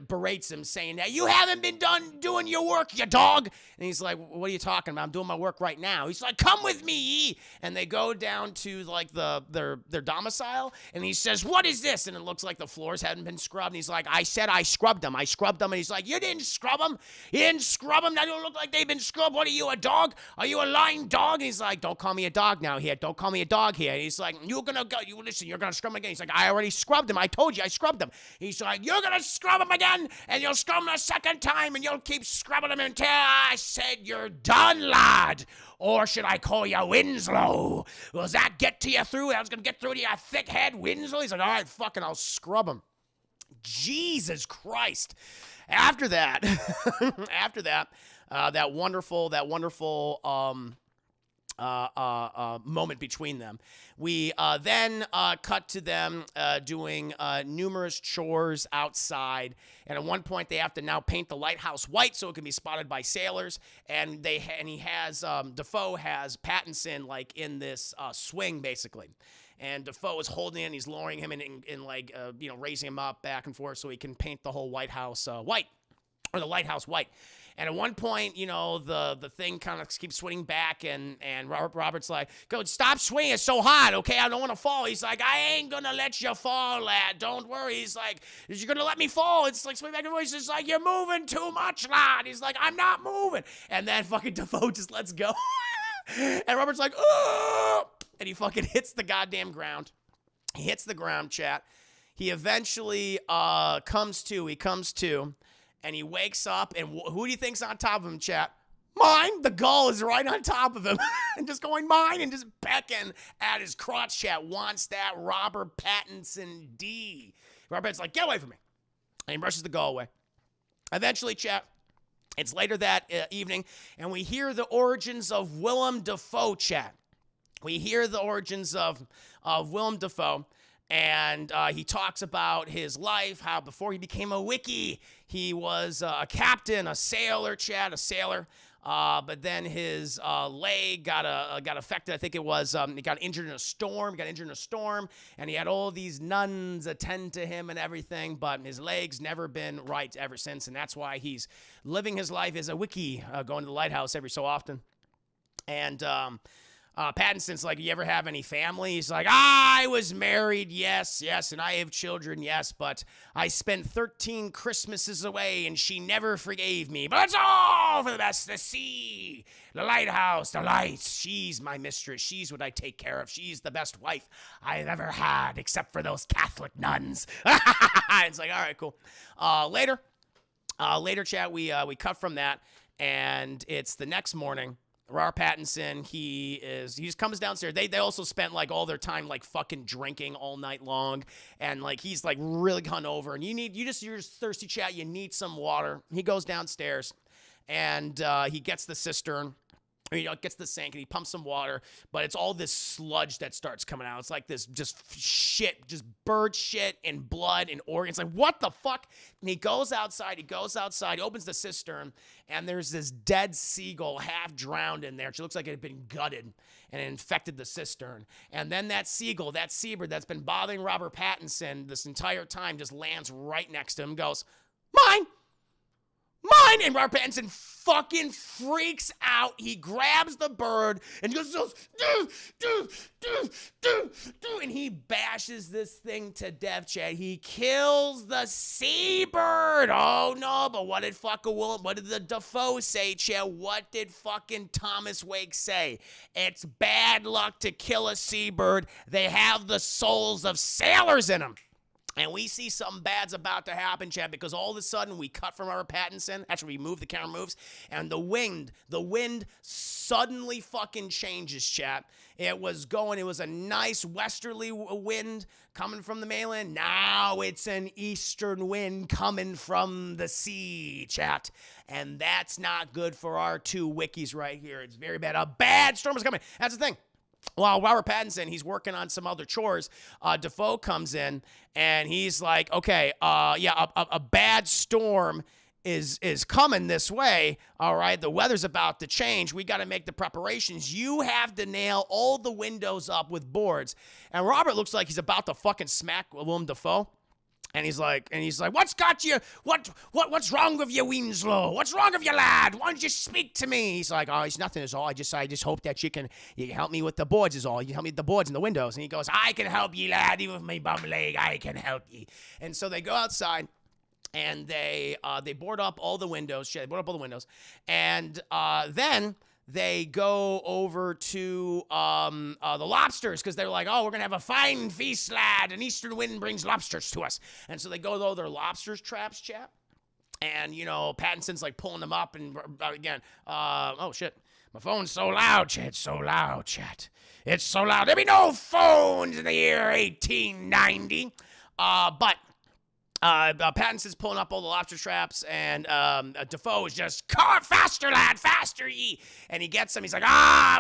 berates him, saying, "Now you haven't been done doing your work, you dog." And he's like, "What are you talking about? I'm doing my work right now." He's like, "Come with me." And they go down to like their domicile, and he says, "What is this?" And it looks like the floors hadn't been scrubbed. And he's like, "I said I scrubbed them. I scrubbed them." And he's like, "You didn't scrub them. You didn't scrub them. Now they don't look like they've been scrubbed. What are you, a dog? Are you a lying dog?" And he's like, "Don't call me a dog now here. Don't call me a dog here." And he's like, "You're gonna go. You listen. You're gonna scrub them again." He's like, "I already scrubbed them. I told you I scrubbed them." He's like, "You're gonna scrub them again, and you'll scrub them a second time, and you'll keep scrubbing them until I said you're done, lad. Or should I call you Winslow? Does that get to you through? I was gonna get through to your thick head, Winslow." He's like, "All right, fucking, I'll scrub them." Jesus Christ. After that, that wonderful moment between them. We then cut to them doing numerous chores outside, and at one point they have to now paint the lighthouse white so it can be spotted by sailors. And Defoe has Pattinson like in this swing basically. And Defoe is holding it, and he's lowering him and like, raising him up back and forth so he can paint the whole White House white, or the lighthouse white. And at one point, the thing kind of keeps swinging back, and Robert's like, "Go, stop swinging, it's so hot, okay? I don't want to fall." He's like, "I ain't gonna let you fall, lad. Don't worry." He's like, "You're gonna let me fall?" It's like swing back and forth. He's just like, "You're moving too much, lad." He's like, "I'm not moving." And then fucking Defoe just lets go. And Robert's like, "Oh!" And he fucking hits the goddamn ground. He hits the ground, chat. He eventually comes to. He comes to. And he wakes up, and who do you think's on top of him, chat? Mine. The gull is right on top of him. And just going, "Mine," and just pecking at his crotch, chat. Wants that Robert Pattinson D. Robert's like, "Get away from me." And he brushes the gull away. Eventually, chat, it's later that evening, and we hear the origins of Willem Dafoe, chat. We hear the origins of Willem Dafoe. And he talks about his life, how before he became a wiki, he was a captain, a sailor, Chad, a sailor. But then his leg got affected. I think it was he got injured in a storm. And he had all these nuns attend to him and everything. But his leg's never been right ever since, and that's why he's living his life as a wiki, going to the lighthouse every so often. And Pattinson's like, "You ever have any family?" He's like, "I was married, yes, and I have children, yes, but I spent 13 Christmases away, and she never forgave me. But it's all for the best. The sea, the lighthouse, the lights. She's my mistress. She's what I take care of. She's the best wife I've ever had, except for those Catholic nuns." It's like, all right, cool. Later, chat, we cut from that, and it's the next morning. Robert Pattinson, he just comes downstairs. They also spent like all their time like fucking drinking all night long, and like he's like really hungover. And you're just thirsty, chat. You need some water. He goes downstairs, and he gets the cistern. Gets the sink, and he pumps some water, but it's all this sludge that starts coming out. It's like this just shit, just bird shit and blood and organs. Like, what the fuck? And he goes outside, opens the cistern, and there's this dead seagull half drowned in there. She looks like it had been gutted, and it infected the cistern. And then that seagull, that seabird that's been bothering Robert Pattinson this entire time, just lands right next to him and goes, "Mine! Mine!" And Robert Pattinson fucking freaks out. He grabs the bird and goes, and he bashes this thing to death, Chad. He kills the seabird. Oh no, but what did the Defoe say, Chad? What did fucking Thomas Wake say? It's bad luck to kill a seabird. They have the souls of sailors in them. And we see something bad's about to happen, Chad, because all of a sudden we cut from our Pattinson. Actually, the camera moves, and the wind suddenly fucking changes, Chad. It was a nice westerly wind coming from the mainland. Now it's an eastern wind coming from the sea, chat. And that's not good for our two wikis right here. It's very bad. A bad storm is coming. That's the thing. While Robert Pattinson, he's working on some other chores, Defoe comes in, and he's like, "Okay, a bad storm is coming this way. All right, the weather's about to change. We got to make the preparations. You have to nail all the windows up with boards. And Robert looks like he's about to fucking smack Willem Dafoe. And he's like, what's got you? What's wrong with you, Winslow? What's wrong with you, lad? Why don't you speak to me? He's like, oh, it's nothing, is all. I just hope that you can help me with the boards, is all. You help me with the boards and the windows. And he goes, I can help you, lad, even with my bum leg. I can help you. And so they go outside. And they board up all the windows. They board up all the windows. And then they go over to the lobsters because they're like, oh, we're going to have a fine feast, lad. An eastern wind brings lobsters to us. And so they go to all their lobsters traps, chap. And, Pattinson's like pulling them up. And again, oh, shit. My phone's so loud, chat. It's so loud, chat. It's so loud. There'll be no phones in the year 1890. But Pattinson's pulling up all the lobster traps, and Defoe is just, faster, lad, faster, ye. And he gets them. He's like,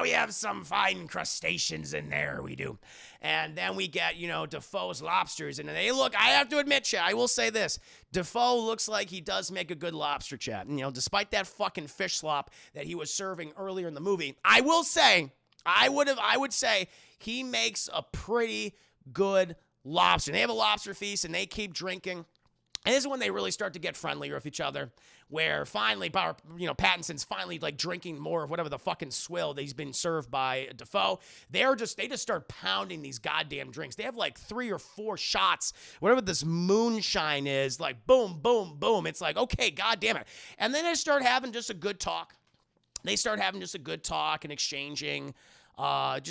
we have some fine crustaceans in there, we do. And then we get, Defoe's lobsters, and they look, I have to admit, chat, I will say this, Defoe looks like he does make a good lobster, chat. And, despite that fucking fish slop that he was serving earlier in the movie, I will say, I would say he makes a pretty good lobster. And they have a lobster feast, and they keep drinking. And this is when they really start to get friendlier with each other, where finally, Pattinson's finally like drinking more of whatever the fucking swill that he's been served by Defoe. They just start pounding these goddamn drinks. They have like 3 or 4 shots, whatever this moonshine is, like boom, boom, boom. It's like, okay, goddamn it. And then they start having just a good talk. They start having just a good talk and exchanging their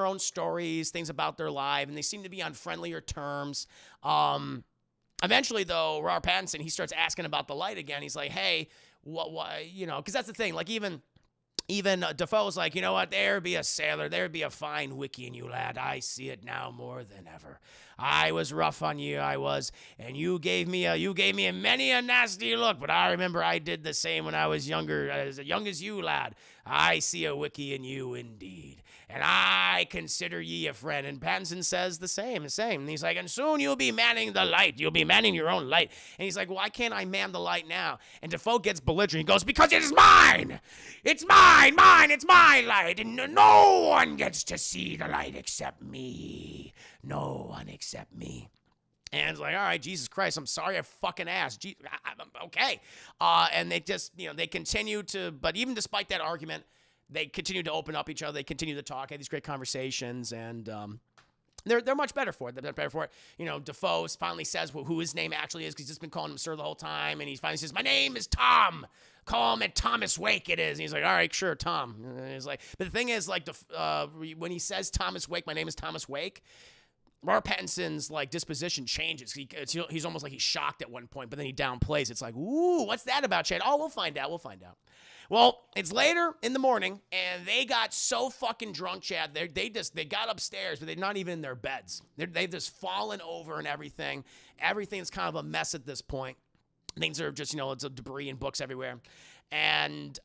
own stories, things about their life, and they seem to be on friendlier terms. Eventually, though, Robert Pattinson, he starts asking about the light again. He's like, hey, what, because that's the thing. Like, even Defoe's like, you know what, there be a sailor, there be a fine wiki in you, lad. I see it now more than ever. I was rough on you, I was, and you gave me a many a nasty look, but I remember I did the same when I was younger, as young as you, lad. I see a wiki in you indeed, and I consider ye a friend. And Pattinson says the same. And he's like, and soon you'll be manning the light. You'll be manning your own light. And he's like, why can't I man the light now? And Defoe gets belligerent. He goes, because it is mine. It's mine. It's my light. And no one gets to see the light except me. No one except me. And it's like, all right, Jesus Christ, I'm sorry I fucking asked. Okay. And they just, they continue to, but even despite that argument, they continue to open up each other. They continue to talk, have these great conversations, and they're much better for it. They're better for it. Defoe finally says who his name actually is because he's just been calling him sir the whole time, and he finally says, my name is Tom. Call him Thomas Wake it is. And he's like, all right, sure, Tom. And he's like, but the thing is, like, when he says Thomas Wake, my name is Thomas Wake, Robert Pattinson's like disposition changes. He's almost like he's shocked at one point, but then he downplays. It's like, ooh, what's that about, Chad? Oh, we'll find out. Well, it's later in the morning, and they got so fucking drunk, Chad. They got upstairs, but they're not even in their beds. They've just fallen over and everything. Everything's kind of a mess at this point. Things are just, it's debris and books everywhere. And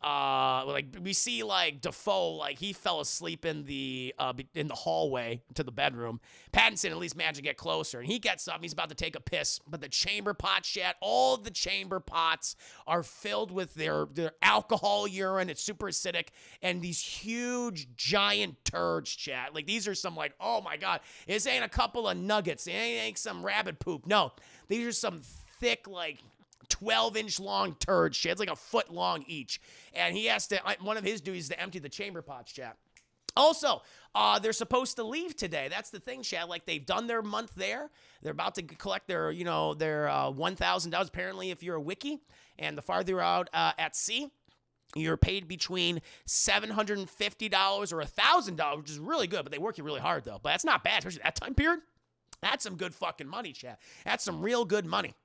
we see like Defoe, like he fell asleep in the hallway to the bedroom. Pattinson at least managed to get closer, and he gets up. And he's about to take a piss, but the chamber pots, chat, all of the chamber pots are filled with their alcohol urine. It's super acidic, and these huge giant turds, chat. Like these are some like, oh my god, this ain't a couple of nuggets. It ain't some rabbit poop. No, these are some thick like 12-inch long turds, shit. It's like a foot long each. And he has to, one of his duties is to empty the chamber pots, chat. Also, they're supposed to leave today. That's the thing, chat. Like, they've done their month there. They're about to collect their $1,000. Apparently, if you're a wiki, and the farther you're out at sea, you're paid between $750 or $1,000, which is really good. But they work you really hard, though. But that's not bad, especially that time period. That's some good fucking money, chat. That's some real good money.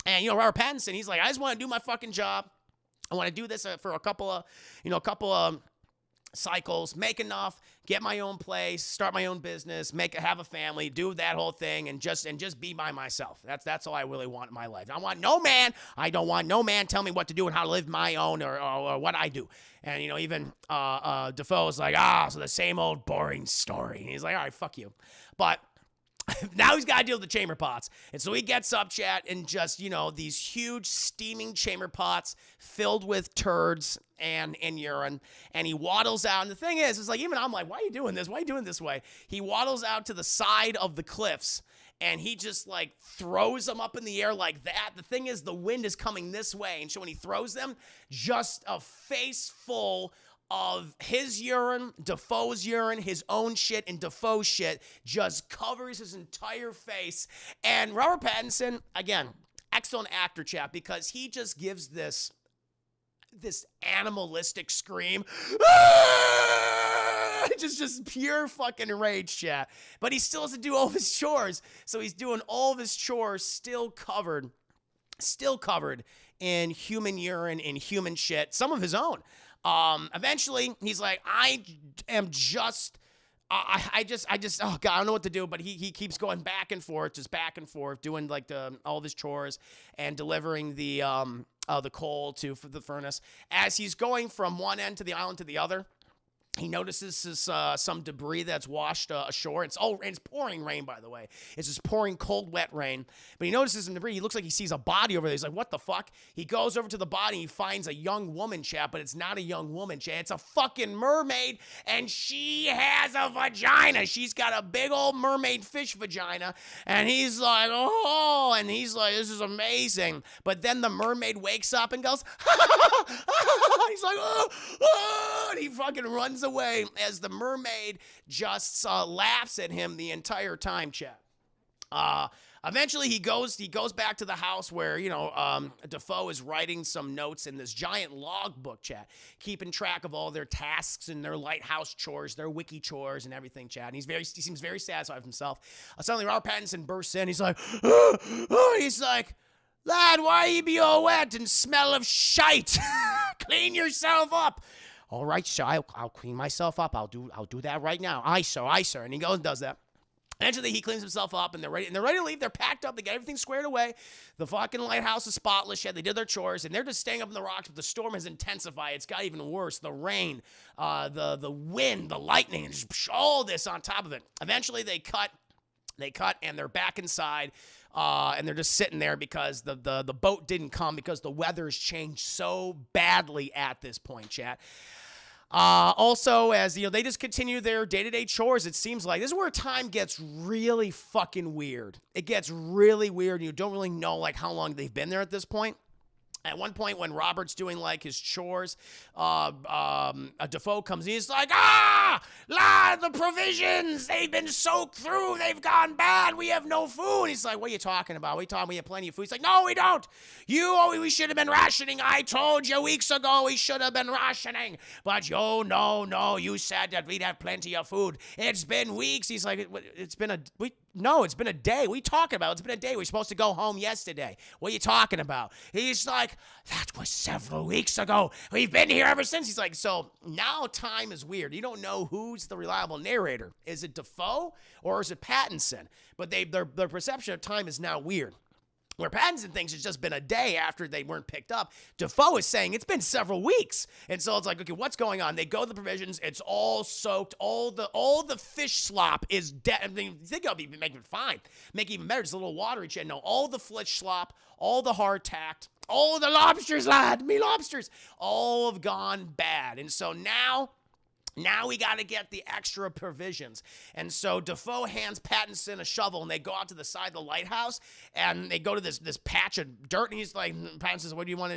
And, Robert Pattinson, he's like, I just want to do my fucking job. I want to do this for a couple of cycles, make enough, get my own place, start my own business, have a family, do that whole thing, and just be by myself. That's all I really want in my life. I don't want no man tell me what to do and how to live my own or what I do. And, even Defoe's like, so the same old boring story. And he's like, all right, fuck you. But Now he's got to deal with the chamber pots. And so he gets up, chat, and just, these huge steaming chamber pots filled with turds and urine. And he waddles out. And the thing is like, even I'm like, why are you doing this? Why are you doing it this way? He waddles out to the side of the cliffs. And he just like throws them up in the air like that. The thing is, the wind is coming this way. And so when he throws them, just a face full of his urine, Dafoe's urine, his own shit, and Dafoe's shit just covers his entire face. And Robert Pattinson, again, excellent actor, chat, because he just gives this animalistic scream. Just pure fucking rage, chat. But he still has to do all of his chores. So he's doing all of his chores still covered in human urine and human shit, some of his own. Eventually, he's like, I am just, I just, oh God, I don't know what to do. But he keeps going back and forth, doing like all of his chores and delivering the coal to the furnace. As he's going from one end to the island to the other, he notices some debris that's washed ashore. It's pouring rain, by the way. It's just pouring cold, wet rain. But he notices some debris. He looks like he sees a body over there. He's like, what the fuck? He goes over to the body. He finds a young woman, chat, but it's not a young woman, chat. It's a fucking mermaid, and she has a vagina. She's got a big old mermaid fish vagina. And he's like, oh, and he's like, this is amazing. But then the mermaid wakes up and goes, he's like, oh, and he fucking runs away as the mermaid just laughs at him the entire time, chat. Eventually he goes back to the house where, Dafoe is writing some notes in this giant log book, chat, keeping track of all their tasks and their lighthouse chores, their wiki chores and everything, chat. And he seems very satisfied with himself. Suddenly Robert Pattinson bursts in. He's like, he's like, lad, why you be all wet and smell of shite? Clean yourself up. All right, sir, I'll clean myself up. I'll do that right now. Aye, sir. And he goes and does that. Eventually, he cleans himself up, and they're ready to leave. They're packed up. They got everything squared away. The fucking lighthouse is spotless. Yeah, they did their chores, and they're just staying up in the rocks, but the storm has intensified. It's got even worse. The rain, the wind, the lightning, and just all this on top of it. Eventually, they cut, and they're back inside. And they're just sitting there because the boat didn't come because the weather's changed so badly at this point, chat. Also, as they just continue their day-to-day chores, it seems like this is where time gets really fucking weird. It gets really weird. You don't really know like how long they've been there at this point. At one point, when Robert's doing like his chores, Dafoe comes in. He's like, lad, the provisions, they've been soaked through. They've gone bad. We have no food. He's like, what are you talking about? We have plenty of food. He's like, no, we don't. We should have been rationing. I told you weeks ago we should have been rationing. But no, you said that we'd have plenty of food. It's been weeks. He's like, it's been a week. No, it's been a day. What are you talking about? It's been a day. We're supposed to go home yesterday. What are you talking about? He's like, that was several weeks ago. We've been here ever since. He's like, so now time is weird. You don't know who's the reliable narrator. Is it Dafoe or is it Pattinson? But their perception of time is now weird. Where Pattinson thinks it's just been a day after they weren't picked up, Dafoe is saying it's been several weeks. And so it's like, okay, what's going on? They go to the provisions. It's all soaked. All the fish slop is dead. I mean, you think it'll be making it fine. Make it even better. Just a little watery shit. No, all the fish slop, all the hardtack, all the lobsters, lad, me lobsters, all have gone bad. And so now we got to get the extra provisions. And so Dafoe hands Pattinson a shovel, and they go out to the side of the lighthouse, and they go to this patch of dirt, and he's like, Pattinson says, what do you want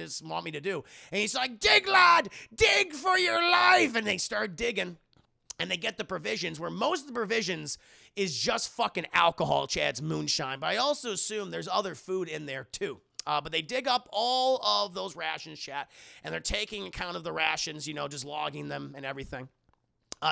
me to do? And he's like, dig, lad, dig for your life. And they start digging, and they get the provisions, where most of the provisions is just fucking alcohol, Chad's moonshine. But I also assume there's other food in there, too. But they dig up all of those rations, chat, and they're taking account of the rations, just logging them and everything.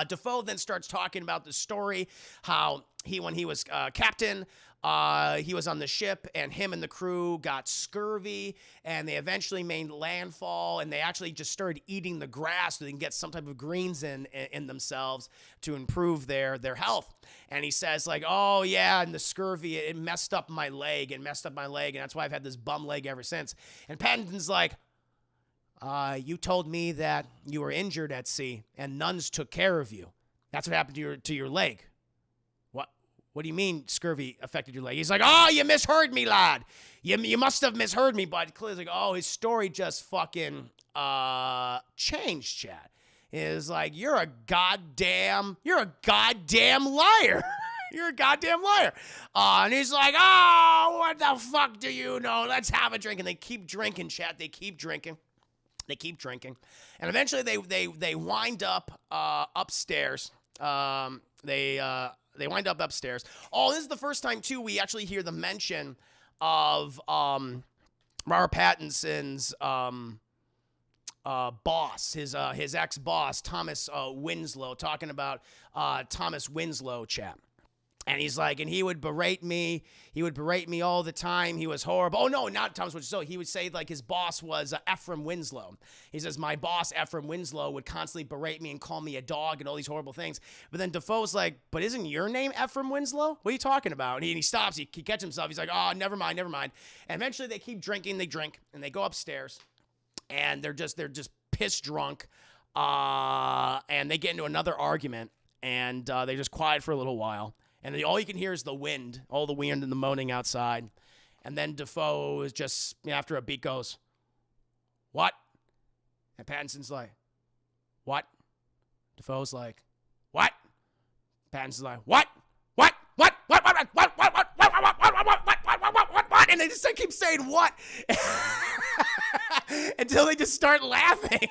Dafoe then starts talking about the story, how when he was captain, he was on the ship, and him and the crew got scurvy, and they eventually made landfall, and they actually just started eating the grass so they can get some type of greens in themselves to improve their health. And he says, like, oh, yeah, and the scurvy, it messed up my leg, and that's why I've had this bum leg ever since. And Pattinson's like, you told me that you were injured at sea and nuns took care of you. That's what happened to your leg. What do you mean scurvy affected your leg? He's like, oh, you misheard me, lad. You must have misheard me, but clearly like, oh, his story just fucking changed, Chad. Is like, you're a goddamn liar. You're a goddamn liar. And he's like, oh, what the fuck do you know? Let's have a drink. And they keep drinking, Chad. They keep drinking. And eventually they wind up upstairs. They wind up upstairs. Oh, this is the first time, too, we actually hear the mention of Robert Pattinson's boss, his ex-boss, Thomas Winslow, talking about Thomas Winslow, chap. And he's like, and he would berate me. He would berate me all the time. He was horrible. Oh, no, not Thomas Winslow. He would say, like, his boss was Ephraim Winslow. He says, my boss, Ephraim Winslow, would constantly berate me and call me a dog and all these horrible things. But then Defoe's like, but isn't your name Ephraim Winslow? What are you talking about? And he stops. He catches himself. He's like, oh, never mind. And eventually they keep drinking. They drink, and they go upstairs. And they're just piss drunk. And they get into another argument. And they just quiet for a little while. And all you can hear is the wind, all the wind and the moaning outside. And then Defoe is just, after a beat, goes, what? And Pattinson's like, what? Defoe's like, what? Pattinson's like, what? And they just keep saying what? Until they just start laughing.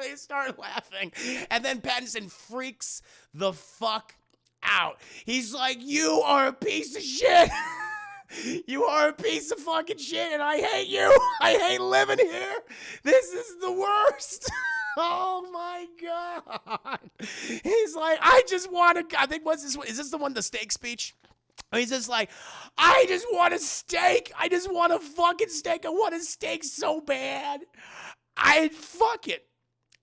They start laughing. And then Pattinson freaks the fuck out. He's like, you are a piece of shit. You are a piece of fucking shit, and I hate you. I hate living here. This is the worst. Oh my God. He's like, I just want to, I think, is this the one, the steak speech? He's just like, I just want a steak. I just want a fucking steak. I want a steak so bad. I'd fuck it.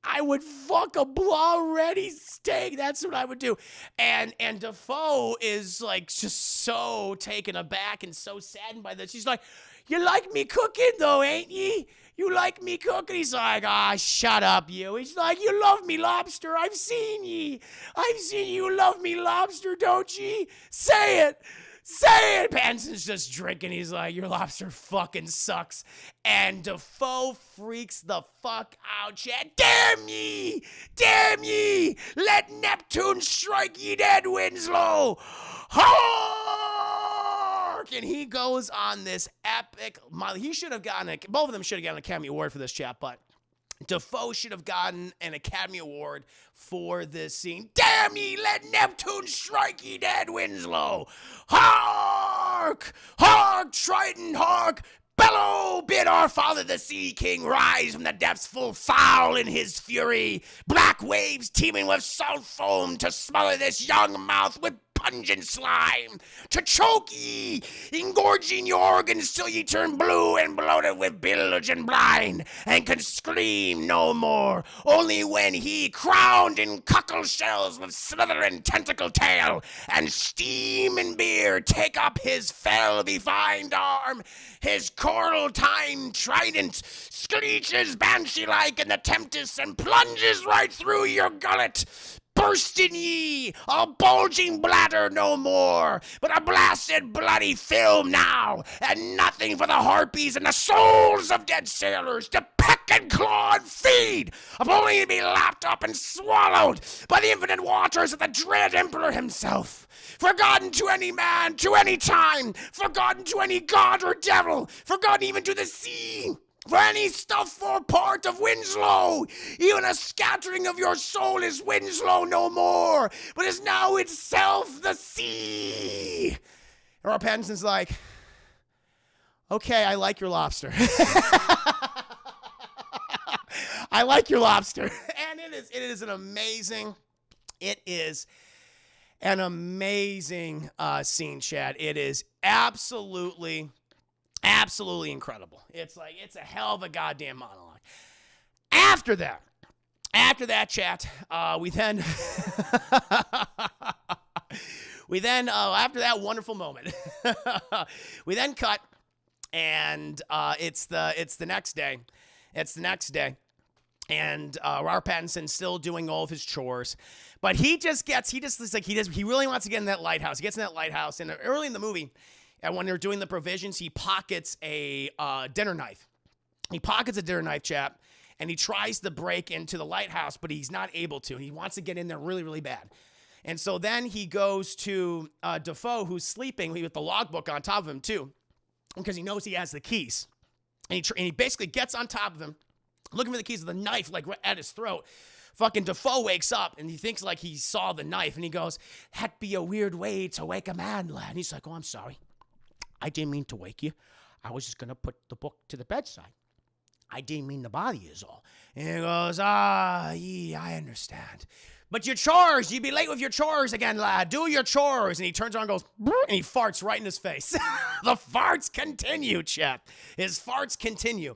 I would fuck a blah-ready steak. That's what I would do. And Defoe is like just so taken aback and so saddened by this. He's like, you like me cooking though, ain't ye? You like me cooking? He's like, shut up, you. He's like, you love me lobster. I've seen ye. I've seen you love me lobster, don't ye? Say it. Say it. Pattinson's just drinking. He's like, your lobster fucking sucks. And Defoe freaks the fuck out, Chad. Damn ye! Damn ye! Let Neptune strike ye dead, Winslow! Hark! And he goes on this epic, he should have gotten, both of them should have gotten an Academy Award for this, chat, but Defoe should have gotten an Academy Award for this scene. Damn ye, let Neptune strike ye dead, Winslow! Hark! Hark, Triton, hark! Bellow, bid our father the Sea King rise from the depths full foul in his fury. Black waves teeming with salt foam to smother this young mouth with pungent slime, to choke ye, engorging your organs till ye turn blue and bloated with bilge and blind, and can scream no more, only when he, crowned in cockle shells with slithering tentacle tail, and steam and beer, take up his fell befined arm, his coral-tined trident screeches banshee-like in the tempest, and plunges right through your gullet, bursting ye, a bulging bladder no more, but a blasted bloody film now, and nothing for the harpies and the souls of dead sailors to peck and claw and feed, of only to be lapped up and swallowed by the infinite waters of the dread emperor himself. Forgotten to any man, to any time, forgotten to any god or devil, forgotten even to the sea. For any stuff or part of Winslow, even a scattering of your soul is Winslow no more, but is now itself the sea. And Robert Pattinson's like, okay, I like your lobster. I like your lobster. And it is an amazing scene, Chad. It is absolutely incredible. It's a hell of a goddamn monologue. After that, chat, we then after that wonderful moment, we then cut, and it's the next day. and Robert Pattinson's still doing all of his chores, but he really wants to get in that lighthouse. He gets in that lighthouse, and early in the movie, and when they're doing the provisions, he pockets a dinner knife. He pockets a dinner knife, chap, and he tries to break into the lighthouse, but he's not able to. He wants to get in there really, really bad. And so then he goes to Defoe, who's sleeping with the logbook on top of him, too, because he knows he has the keys. And he basically gets on top of him, looking for the keys with the knife, like, at his throat. Fucking Defoe wakes up, and he thinks, like, he saw the knife, and he goes, "That'd be a weird way to wake a man, lad." And he's like, "Oh, I'm sorry. I didn't mean to wake you. I was just going to put the book to the bedside. I didn't mean to bother you is all." And he goes, yeah, I understand. "But your chores, you'd be late with your chores again, lad. Do your chores." And he turns around and goes, and he farts right in his face. The farts continue, chap. His farts continue.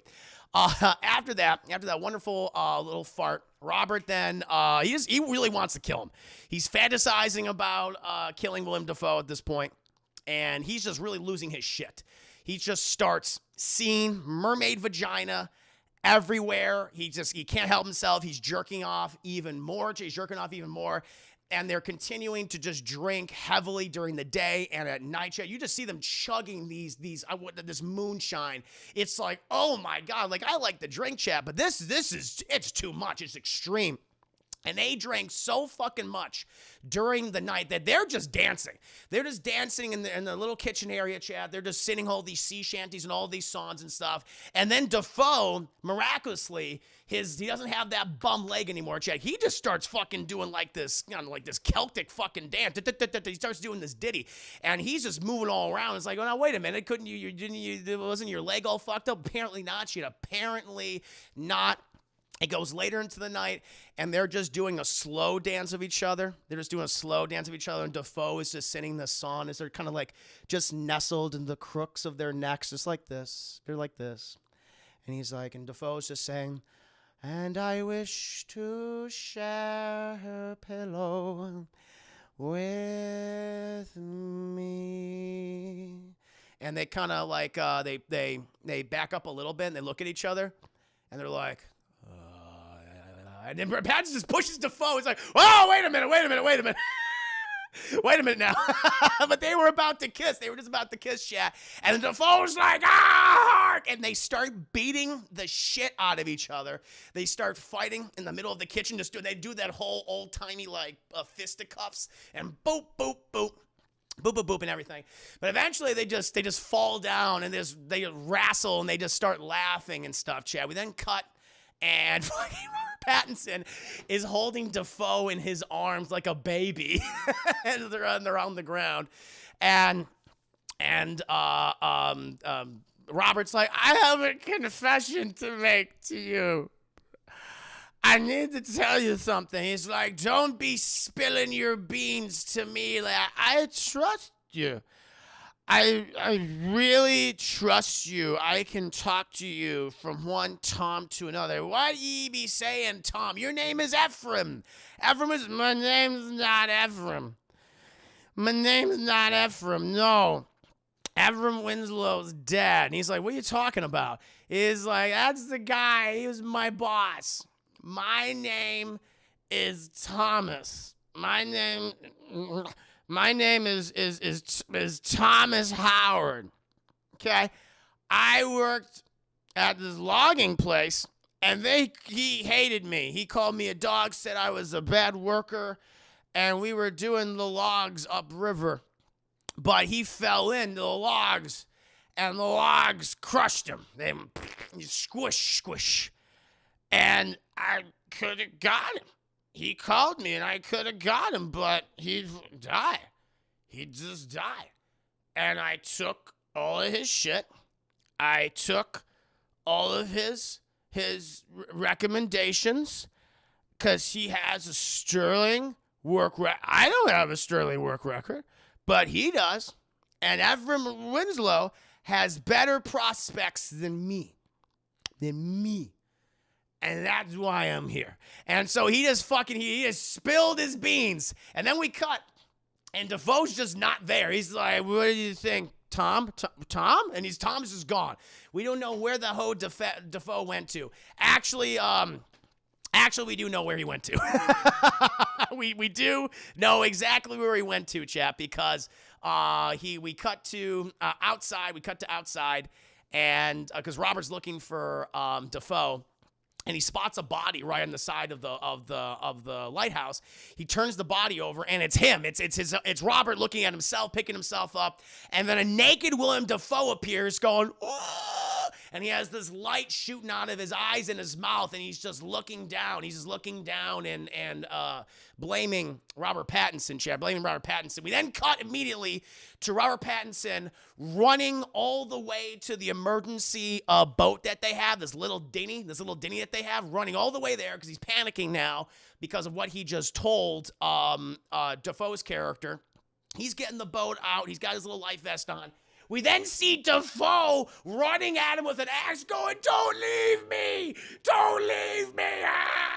After that wonderful little fart, Robert then, he really wants to kill him. He's fantasizing about killing Willem Dafoe at this point, and he's just really losing his shit. He just starts seeing mermaid vagina everywhere. He can't help himself. He's jerking off even more. And they're continuing to just drink heavily during the day and at night. You just see them chugging this moonshine. It's like, oh my God, like I like the drink, chat, but it's too much. It's extreme. And they drank so fucking much during the night that they're just dancing. They're just dancing in the little kitchen area, Chad. They're just singing all these sea shanties and all these songs and stuff. And then Defoe, miraculously, he doesn't have that bum leg anymore, Chad. He just starts fucking doing like this Celtic fucking dance. He starts doing this ditty, and he's just moving all around. It's like, oh, now wait a minute, wasn't your leg all fucked up? Apparently not. She'd apparently not. It goes later into the night, and they're just doing a slow dance of each other. And Defoe is just singing the song as they're kind of like just nestled in the crooks of their necks, just like this. They're like this. And he's like, and Defoe's just saying, "And I wish to share her pillow with me." And they kind of like, they back up a little bit, and they look at each other, and they're like, and then Pattinson just pushes Defoe. He's like, "Oh, wait a minute. Wait a minute now." But they were about to kiss. They were just about to kiss, chat. And Defoe's like, "Ah!" And they start beating the shit out of each other. They start fighting in the middle of the kitchen. They do that whole old-timey, like, fisticuffs. And boop, boop, boop. Boop, boop, boop, and everything. But eventually they just fall down, and they wrestle, and they just start laughing and stuff, chat. We then cut, and fucking Pattinson is holding Defoe in his arms like a baby, and they're on the ground, and Robert's like, "I have a confession to make to you. I need to tell you something." He's like, "Don't be spilling your beans to me. Like, I trust you. I really trust you. I can talk to you from one Tom to another. What ye be saying, Tom? Your name is Ephraim. My name's not Ephraim. My name's not Ephraim. No. Ephraim Winslow's dead." And he's like, "What are you talking about?" He's like, "That's the guy. He was my boss. My name is Thomas. My name is Thomas Howard. Okay? I worked at this logging place, and he hated me. He called me a dog, said I was a bad worker, and we were doing the logs upriver. But he fell into the logs, and the logs crushed him. They squish. And I could have got him. He called me, and I could have got him, but he'd die. He'd just die. And I took all of his shit. I took all of his recommendations, because he has a sterling work record. I don't have a sterling work record, but he does. And Ephraim Winslow has better prospects than me. And that's why I'm here. And so he just spilled his beans. And then we cut. And Defoe's just not there. He's like, "What do you think, Tom? Tom?" And Tom's just gone. We don't know where the hoe Defoe went to. Actually, Actually, we do know where he went to. we do know exactly where he went to, chap, because we cut to outside. We cut to outside, and because Robert's looking for Defoe. And he spots a body right on the side of the lighthouse. He turns the body over, and it's him. It's Robert looking at himself, picking himself up, and then a naked William Dafoe appears, going, "Oh!" And he has this light shooting out of his eyes and his mouth, and he's just looking down. He's just looking down and blaming Robert Pattinson, Chad, blaming Robert Pattinson. We then cut immediately to Robert Pattinson running all the way to the emergency boat that they have, this little dinghy that they have, running all the way there because he's panicking now because of what he just told Defoe's character. He's getting the boat out. He's got his little life vest on. We then see Defoe running at him with an axe going, "Don't leave me! Don't leave me!"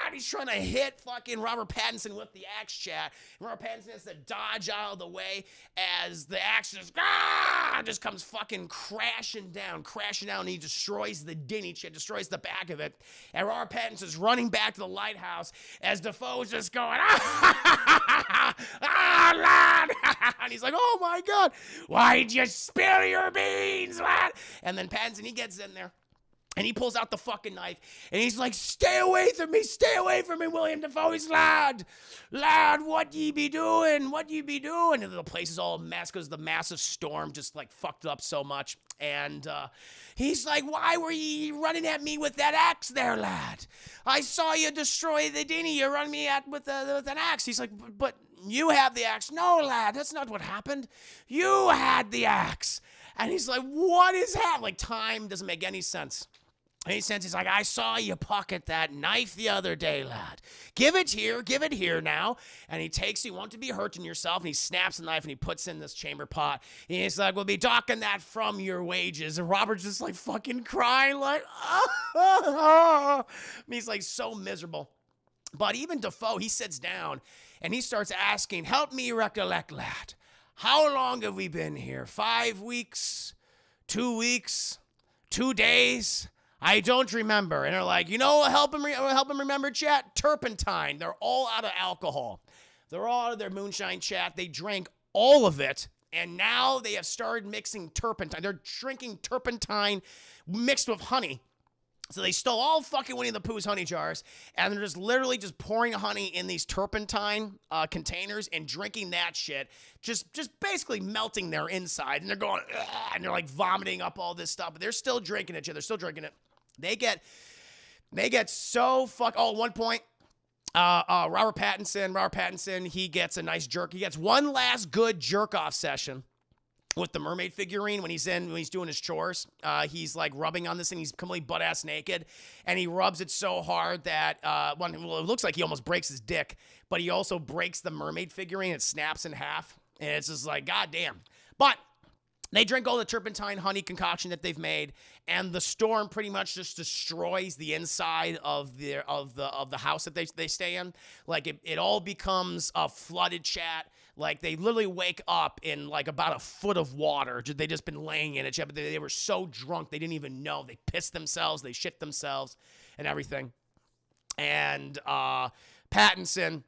And he's trying to hit fucking Robert Pattinson with the axe, chat. And Robert Pattinson has to dodge out of the way as the axe just comes fucking crashing down, and he destroys the dinghy, destroys the back of it. And Robert Pattinson's running back to the lighthouse as Defoe's just going, lad! And he's like, "Oh my God, why'd you spill your beans, lad?" And then Pattinson, he gets in there and he pulls out the fucking knife and he's like, stay away from me, William Dafoe. He's, lad, what ye be doing? And the place is all a mess because the massive storm just like fucked it up so much. And he's like, "Why were you running at me with that axe there, lad? I saw you destroy the dinghy. You run me at with an axe." He's like, but you have the axe." "No, lad, that's not what happened. You had the axe." And he's like, "What is happening?" Like, time doesn't make any sense. He's like, "I saw you pocket that knife the other day, lad. Give it here now." And he want to be hurting yourself, and he snaps the knife and he puts in this chamber pot. And he's like, "We'll be docking that from your wages." And Robert's just like fucking crying, like, he's like so miserable. But even Defoe, he sits down and he starts asking, "Help me recollect, lad. How long have we been here? 5 weeks? 2 weeks? 2 days? I don't remember." And they're like, "You know, help him remember, chat? Turpentine." They're all out of alcohol. They're all out of their moonshine, chat. They drank all of it, and now they have started mixing turpentine. They're drinking turpentine mixed with honey. So they stole all fucking Winnie the Pooh's honey jars, and they're just literally just pouring honey in these turpentine containers and drinking that shit, just basically melting their inside. And they're going, ugh, and they're like vomiting up all this stuff, but they're still drinking it, They're still drinking it. They get so fuck. Oh, at one point, Robert Pattinson, he gets a nice jerk. He gets one last good jerk off session with the mermaid figurine when he's doing his chores. He's like rubbing on this thing. He's completely butt-ass naked, and he rubs it so hard that it looks like he almost breaks his dick, but he also breaks the mermaid figurine. It snaps in half, and it's just like, goddamn. But they drink all the turpentine honey concoction that they've made, and the storm pretty much just destroys the inside of the house that they stay in. Like it all becomes a flooded, chat. Like they literally wake up in like about a foot of water. They just been laying in it, chat. But they were so drunk they didn't even know. They pissed themselves, they shit themselves, and everything. And Pattinson,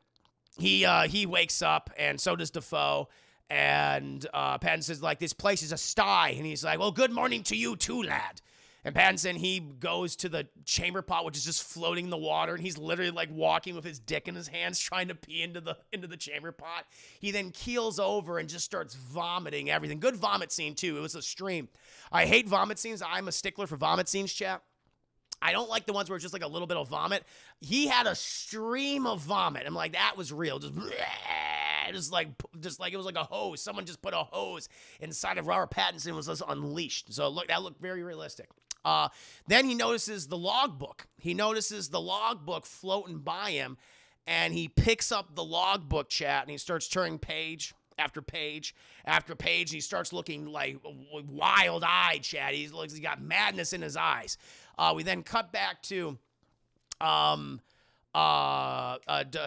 he wakes up, and so does Defoe. And Pattinson's like, "This place is a sty." And he's like, "Well, good morning to you too, lad." And Pattinson, he goes to the chamber pot, which is just floating in the water, and he's literally like walking with his dick in his hands, trying to pee into the chamber pot. He then keels over and just starts vomiting everything. Good vomit scene too. It was a stream. I hate vomit scenes. I'm a stickler for vomit scenes, chat. I don't like the ones where it's just like a little bit of vomit. He had a stream of vomit. I'm like, that was real. Just like it was like a hose. Someone just put a hose inside of Robert Pattinson and was just unleashed. So that looked very realistic. Then he notices the logbook. He notices the logbook floating by him, and he picks up the logbook, chat, and he starts turning page after page after page, and he starts looking like wild-eyed, chat. He's got madness in his eyes. We then cut back to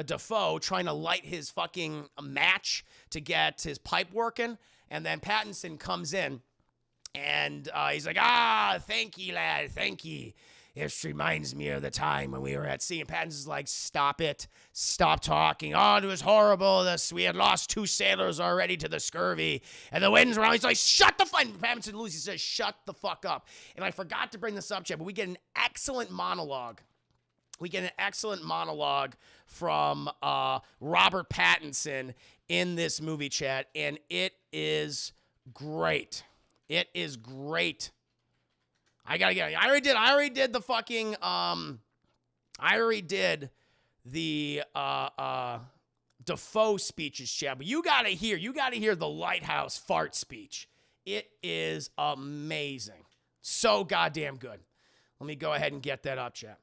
Defoe trying to light his fucking match to get his pipe working, and then Pattinson comes in, and he's like, "Thank ye, lad, thank ye." This reminds me of the time when we were at sea. And Pattinson's like, stop it. Stop talking. Oh, it was horrible. We had lost 2 sailors already to the scurvy. And the winds were on. He's like, shut the fuck up. Pattinson Lucy says, shut the fuck up. And I forgot to bring this up, Chad, but we get an excellent monologue. From Robert Pattinson in this movie, Chad. And it is great. It is great. I already did the fucking, I already did the, Defoe speeches, Chad, but you gotta hear the Lighthouse fart speech. It is amazing. So goddamn good. Let me go ahead and get that up, Chad.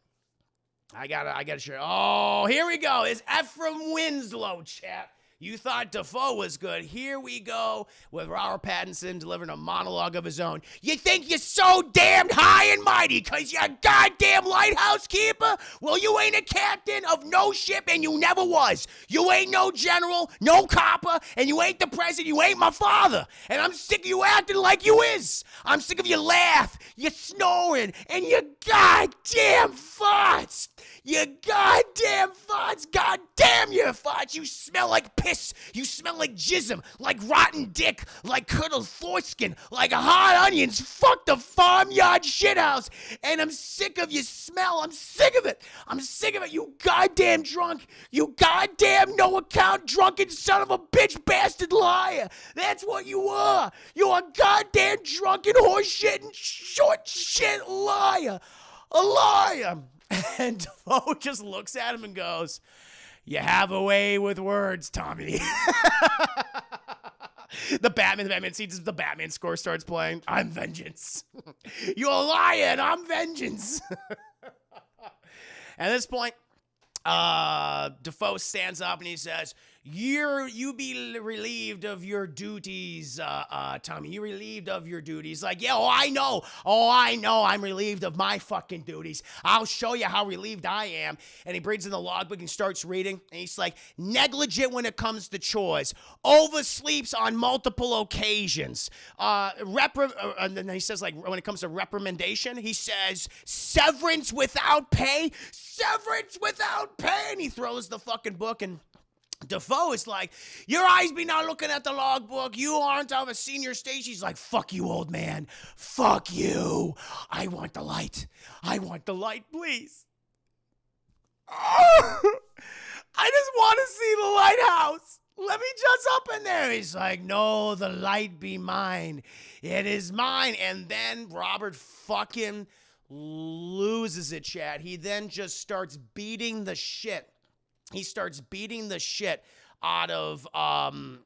I gotta share. Oh, here we go. It's Ephraim Winslow, Chad. You thought Defoe was good. Here we go with Robert Pattinson delivering a monologue of his own. You think you're so damned high and mighty because you're a goddamn lighthouse keeper? Well, you ain't a captain of no ship and you never was. You ain't no general, no copper, and you ain't the president. You ain't my father. And I'm sick of you acting like you is. I'm sick of your laugh, your snoring, and your goddamn farts. You goddamn farts. Goddamn your farts. You smell like piss. You smell like jism, like rotten dick, like curdled foreskin, like hot onions. Fuck the farmyard shithouse. And I'm sick of your smell. I'm sick of it. I'm sick of it. You goddamn drunk. You goddamn no account drunken son of a bitch bastard liar. That's what you are. You're a goddamn drunken horseshit short shit liar. A liar. And Defoe just looks at him and goes, you have a way with words, Tommy. The Batman sees the Batman score starts playing. I'm vengeance. You're a liar and I'm vengeance. At this point, Defoe stands up and he says, you be relieved of your duties, Tommy. You relieved of your duties. Like, yeah, I know. I'm relieved of my fucking duties. I'll show you how relieved I am. And he brings in the logbook and starts reading. And he's like, negligent when it comes to chores. Oversleeps on multiple occasions. And then he says, like, when it comes to reprimandation, he says, severance without pay. Severance without pay. And he throws the fucking book and Defoe is like, your eyes be not looking at the logbook. You aren't of a senior stage. He's like, fuck you, old man. Fuck you. I want the light. I want the light, please. Oh, I just want to see the lighthouse. Let me just up in there. He's like, no, the light be mine. It is mine. And then Robert fucking loses it, Chad. He then just starts beating the shit. He starts beating the shit out of Willem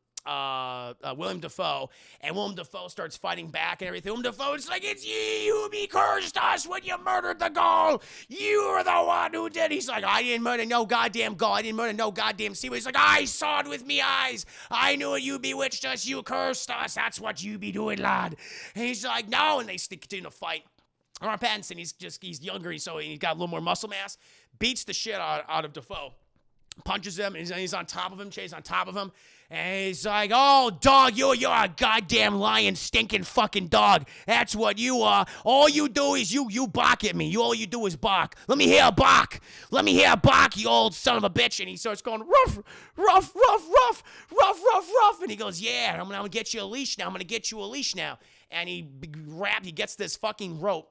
Dafoe, and Willem Dafoe starts fighting back and everything. Willem Dafoe is like, it's ye who be cursed us when you murdered the Gaul. You are the one who did. He's like, I didn't murder no goddamn Gaul. I didn't murder no goddamn sea. He's like, I saw it with me eyes. I knew it. You bewitched us. You cursed us. That's what you be doing, lad. And he's like, no. And they continue to fight. Robert Pattinson, he's younger, so he's got a little more muscle mass. Beats the shit out of Dafoe. Punches him, and he's on top of him, Chase on top of him, and he's like, oh, dog, you're a goddamn lying, stinking fucking dog. That's what you are. All you do is you bark at me. All you do is bark. Let me hear a bark. Let me hear a bark, you old son of a bitch. And he starts going, ruff, ruff, ruff, ruff, ruff, ruff, ruff. And he goes, yeah, I'm gonna get you a leash now. I'm gonna get you a leash now. And he gets this fucking rope.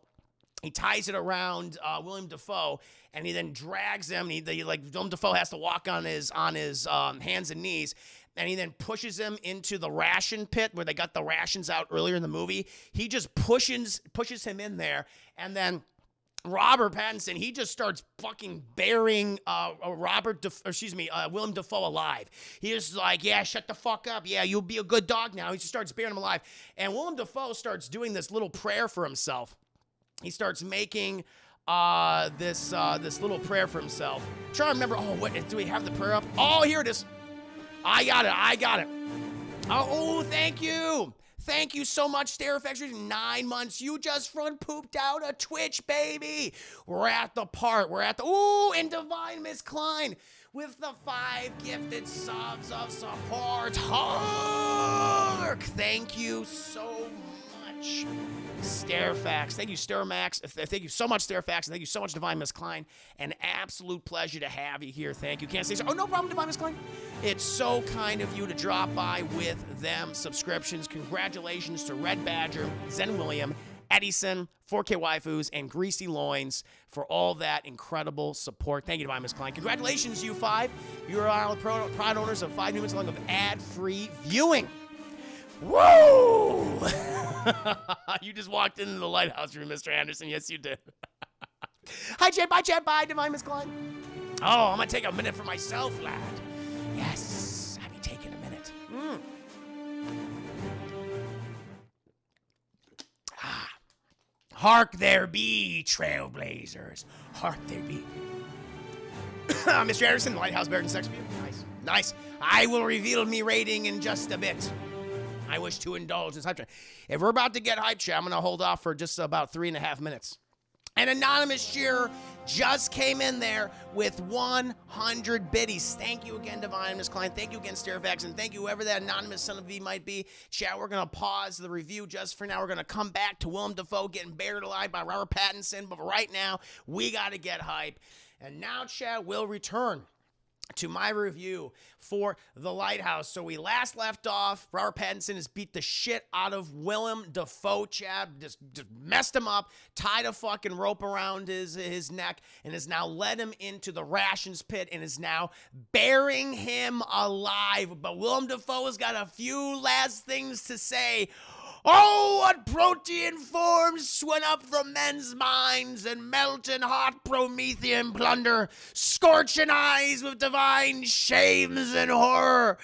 He ties it around Willem Dafoe, and he then drags him. Willem Dafoe has to walk on his hands and knees, and he then pushes him into the ration pit where they got the rations out earlier in the movie. He just pushes him in there, and then Robert Pattinson, he just starts fucking burying Willem Dafoe alive. He's like, yeah, shut the fuck up. Yeah, you'll be a good dog now. He just starts burying him alive, and Willem Dafoe starts doing this little prayer for himself. He starts making this little prayer for himself. I'm trying to remember, do we have the prayer up? Oh, here it is. I got it. Oh, thank you. Thank you so much, Stare Effects. 9 months. You just front pooped out a Twitch, baby. We're at the and Divine Miss Klein with the 5 gifted subs of support. Hark! Thank you so much. Stairfax. Thank you, Stirmax. Thank you so much, Stairfax. And thank you so much, Divine Miss Klein. An absolute pleasure to have you here. Thank you. Can't say so. Oh, no problem, Divine Miss Klein. It's so kind of you to drop by with them subscriptions. Congratulations to Red Badger, Zen William, Edison, 4K Waifus, and Greasy Loins for all that incredible support. Thank you, Divine Miss Klein. Congratulations, you five. You are proud owners of 5 minutes long of ad-free viewing. Woo! You just walked into the Lighthouse room, Mr. Anderson. Yes, you did. Hi, Chad. Bye, Chad. Bye, Divine Miss Klein. Oh, I'm going to take a minute for myself, lad. Yes, I'll be taking a minute. Hark there be, trailblazers. Hark there be. Mr. Anderson, Lighthouse Bear and Sex View. Nice. Nice. I will reveal me rating in just a bit. I wish to indulge this hype train. If we're about to get hype chat, I'm going to hold off for just about 3.5 minutes. An anonymous shearer just came in there with 100 biddies. Thank you again, Divine Miss Klein. Thank you again, Stairfax. And thank you, whoever that anonymous son of a might be. Chat, we're going to pause the review just for now. We're going to come back to Willem Dafoe getting buried alive by Robert Pattinson. But right now, we got to get hype. And now, chat, will return to my review for The Lighthouse. So we last left off, Robert Pattinson has beat the shit out of Willem Dafoe, Chad. Just messed him up, tied a fucking rope around his neck, and has now led him into the rations pit and is now burying him alive. But Willem Dafoe has got a few last things to say. Oh, what protean forms swim up from men's minds and melting hot Promethean plunder, scorching eyes with divine shames and horror,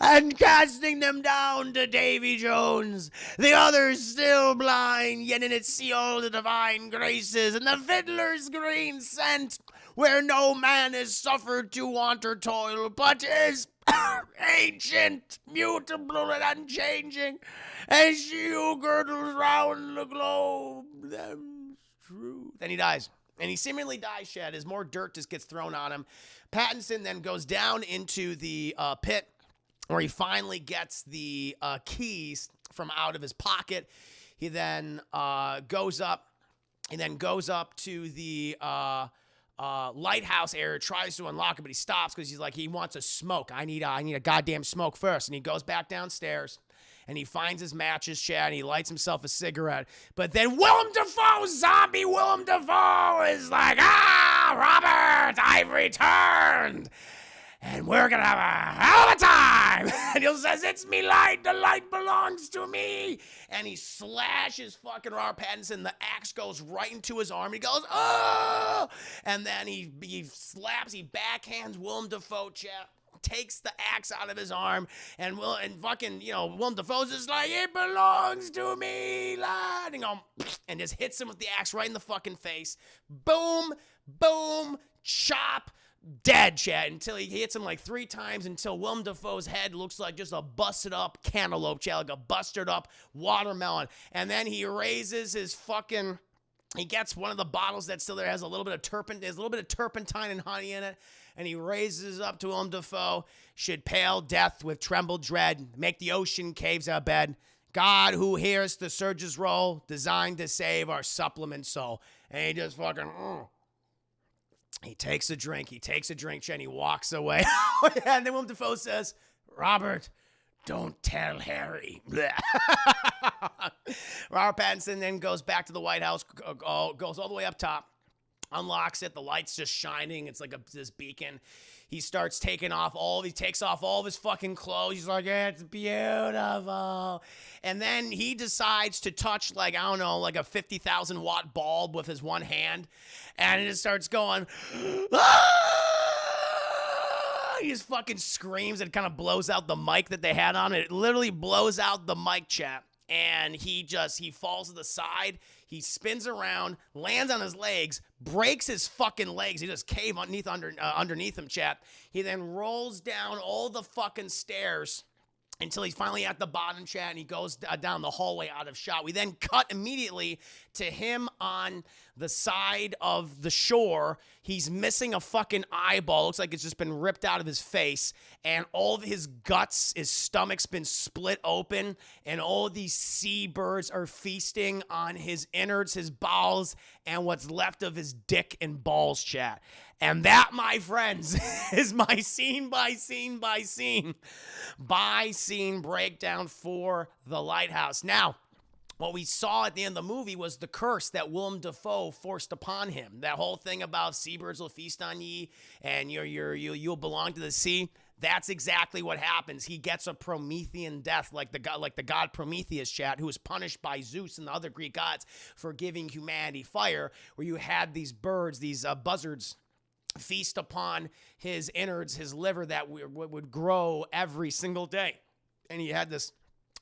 and casting them down to Davy Jones, the others still blind, yet in its see all the divine graces, and the fiddler's green scent, where no man is suffered to want or toil, but is ancient, mutable, and unchanging, as she who girdles round the globe them's truth. Then he dies. And he seemingly dies, Shad, as more dirt just gets thrown on him. Pattinson then goes down into the pit, where he finally gets the keys from out of his pocket. He then goes up to the lighthouse area, tries to unlock it, but he stops because he's like, he wants a smoke. I need a goddamn smoke first. And he goes back downstairs and he finds his matches, Chad, and he lights himself a cigarette. But then Willem Dafoe, zombie Willem Dafoe, is like, Robert, I've returned. And we're going to have a hell of a time. And he says, it's me light. The light belongs to me. And he slashes fucking Robert Pattinson. The axe goes right into his arm. He goes, oh! And then he backhands Willem Dafoe, Chad, takes the axe out of his arm. And Willem Dafoe's just like, it belongs to me, lad. And just hits him with the axe right in the fucking face. Boom, boom, chop. Dead, Chad, until he hits him like 3 times until Willem Dafoe's head looks like just a busted up cantaloupe, Chad, like a busted up watermelon. And then he raises his fucking, he gets one of the bottles that's still there, has a little bit of turpentine and honey in it, and he raises up to Willem Dafoe. Should pale death with trembled dread make the ocean caves our bed. God who hears the surges roll, designed to save our supplement soul. And he just fucking, He takes a drink, Chad, and he walks away. And then Willem Dafoe says, Robert, don't tell Harry. Robert Pattinson then goes back to the White House, goes all the way up top, unlocks it, the light's just shining, it's like this beacon. He starts he takes off all of his fucking clothes. He's like, it's beautiful. And then he decides to touch like a 50,000 watt bulb with his one hand. And it just starts going, He just fucking screams and kind of blows out the mic that they had on. It literally blows out the mic, chat. And he falls to the side. He spins around, lands on his legs, breaks his fucking legs. He just cave underneath him, chat. He then rolls down all the fucking stairs until he's finally at the bottom, chat, and he goes down the hallway out of shot. We then cut immediately to him on the side of the shore. He's missing a fucking eyeball. Looks like it's just been ripped out of his face. And all of his guts, his stomach's been split open. And all of these seabirds are feasting on his innards, his bowels, and what's left of his dick and balls, chat. And that, my friends, is my scene by scene breakdown for The Lighthouse. Now, what we saw at the end of the movie was the curse that Willem Dafoe forced upon him. That whole thing about seabirds will feast on ye and you'll belong to the sea. That's exactly what happens. He gets a Promethean death, like the god Prometheus, chat, who was punished by Zeus and the other Greek gods for giving humanity fire, where you had these birds, these buzzards, feast upon his innards, his liver that would grow every single day. And he had this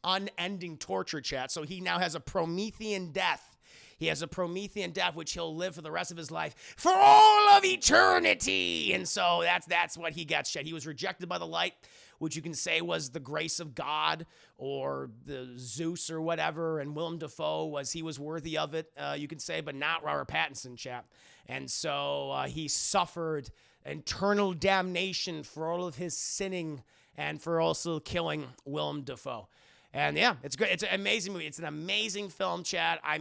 unending torture, chat. So he now has a Promethean death. He has a Promethean death, which he'll live for the rest of his life, for all of eternity. And so that's what he gets, chat. He was rejected by the light, which you can say was the grace of God or the Zeus or whatever. And Willem Dafoe he was worthy of it, you can say, but not Robert Pattinson, chat. And so he suffered eternal damnation for all of his sinning and for also killing Willem Dafoe. And yeah, it's great. It's an amazing movie. It's an amazing film, chat. I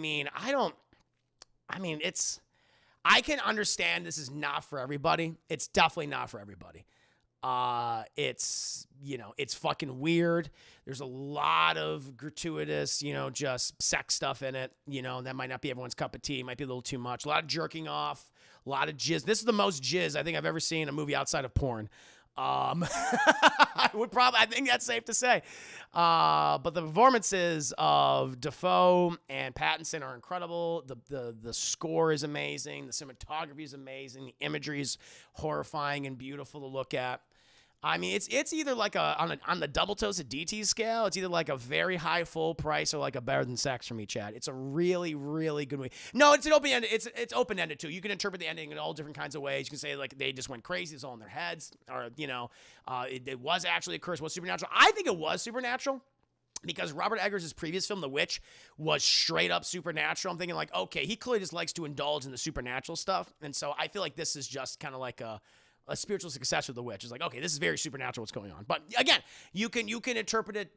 can understand this is not for everybody. It's definitely not for everybody. It's fucking weird. There's a lot of gratuitous, just sex stuff in it. That might not be everyone's cup of tea. It might be a little too much. A lot of jerking off, a lot of jizz. This is the most jizz I think I've ever seen in a movie outside of porn. I think that's safe to say. But the performances of Dafoe and Pattinson are incredible. The score is amazing. The cinematography is amazing. The imagery is horrifying and beautiful to look at. I mean, it's either like on the double toasted DT scale, it's either like a very high full price or like a better than sex for me, Chad. It's a really, really good movie. No, it's an open ended. It's open ended too. You can interpret the ending in all different kinds of ways. You can say like they just went crazy, it's all in their heads, or it was actually a curse, was supernatural. I think it was supernatural. Because Robert Eggers' previous film, The Witch, was straight up supernatural. I'm thinking like, okay, he clearly just likes to indulge in the supernatural stuff. And so I feel like this is just kind of like a spiritual successor of The Witch. It's like, okay, this is very supernatural what's going on. But again, you can interpret it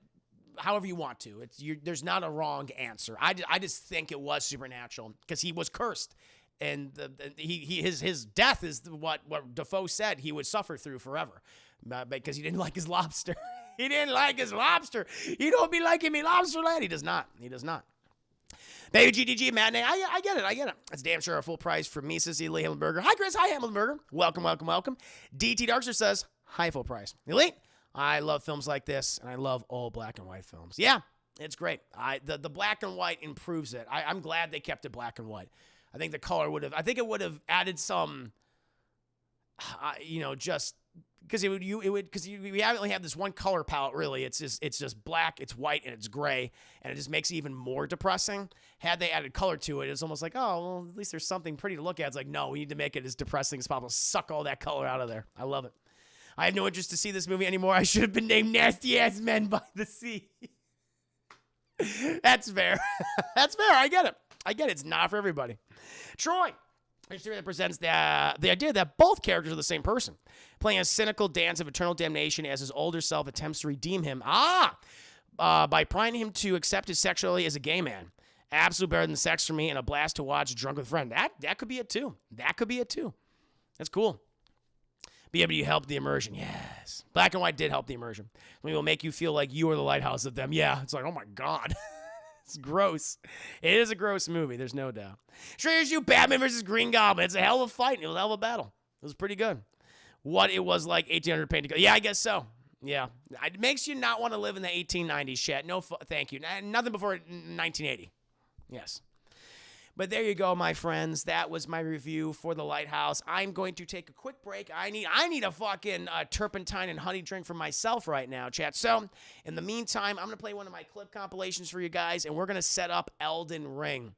however you want to. There's not a wrong answer. I just think it was supernatural because he was cursed. And his death is what Dafoe said he would suffer through forever because he didn't like his lobster. He didn't like his lobster. He don't be liking me lobster, lad. He does not. Baby GDG matinee. I get it. That's damn sure a full price for me, Sissy Lee Hammelberger. Hi, Chris. Hi, Hammelberger. Welcome. DT Darkster says, hi, full price. Elite. I love films like this, and I love all black and white films. Yeah, it's great. The black and white improves it. I'm glad they kept it black and white. I think the color it would have added some, just because we only have this one color palette really. It's just black, it's white, and it's gray, and it just makes it even more depressing. Had they added color to it, it's almost like, oh, well, at least there's something pretty to look at. It's like, no, we need to make it as depressing as possible. Suck all that color out of there. I love it. I have no interest to see this movie anymore. I should have been named Nasty Ass Men by the Sea. That's fair. That's fair. I get it. It's not for everybody. Troy. A theory that presents the idea that both characters are the same person, playing a cynical dance of eternal damnation as his older self attempts to redeem him. By prying him to accept his sexuality as a gay man. Absolute better than sex for me, and a blast to watch drunk with a friend. That could be it too. That's cool. BW helped the immersion. Yes. Black and white did help the immersion. We will make you feel like you are the lighthouse of them. Yeah. It's like, oh my God. It's gross. It is a gross movie. There's no doubt. Here's you, Batman versus Green Goblin. It's a hell of a fight. It was a hell of a battle. It was pretty good. What it was like 1800 paint together. Yeah, I guess so. Yeah. It makes you not want to live in the 1890s, chat. No, thank you. Nothing before 1980. Yes. But there you go, my friends. That was my review for The Lighthouse. I'm going to take a quick break. I need a fucking turpentine and honey drink for myself right now, chat. So, in the meantime, I'm going to play one of my clip compilations for you guys, and we're going to set up Elden Ring.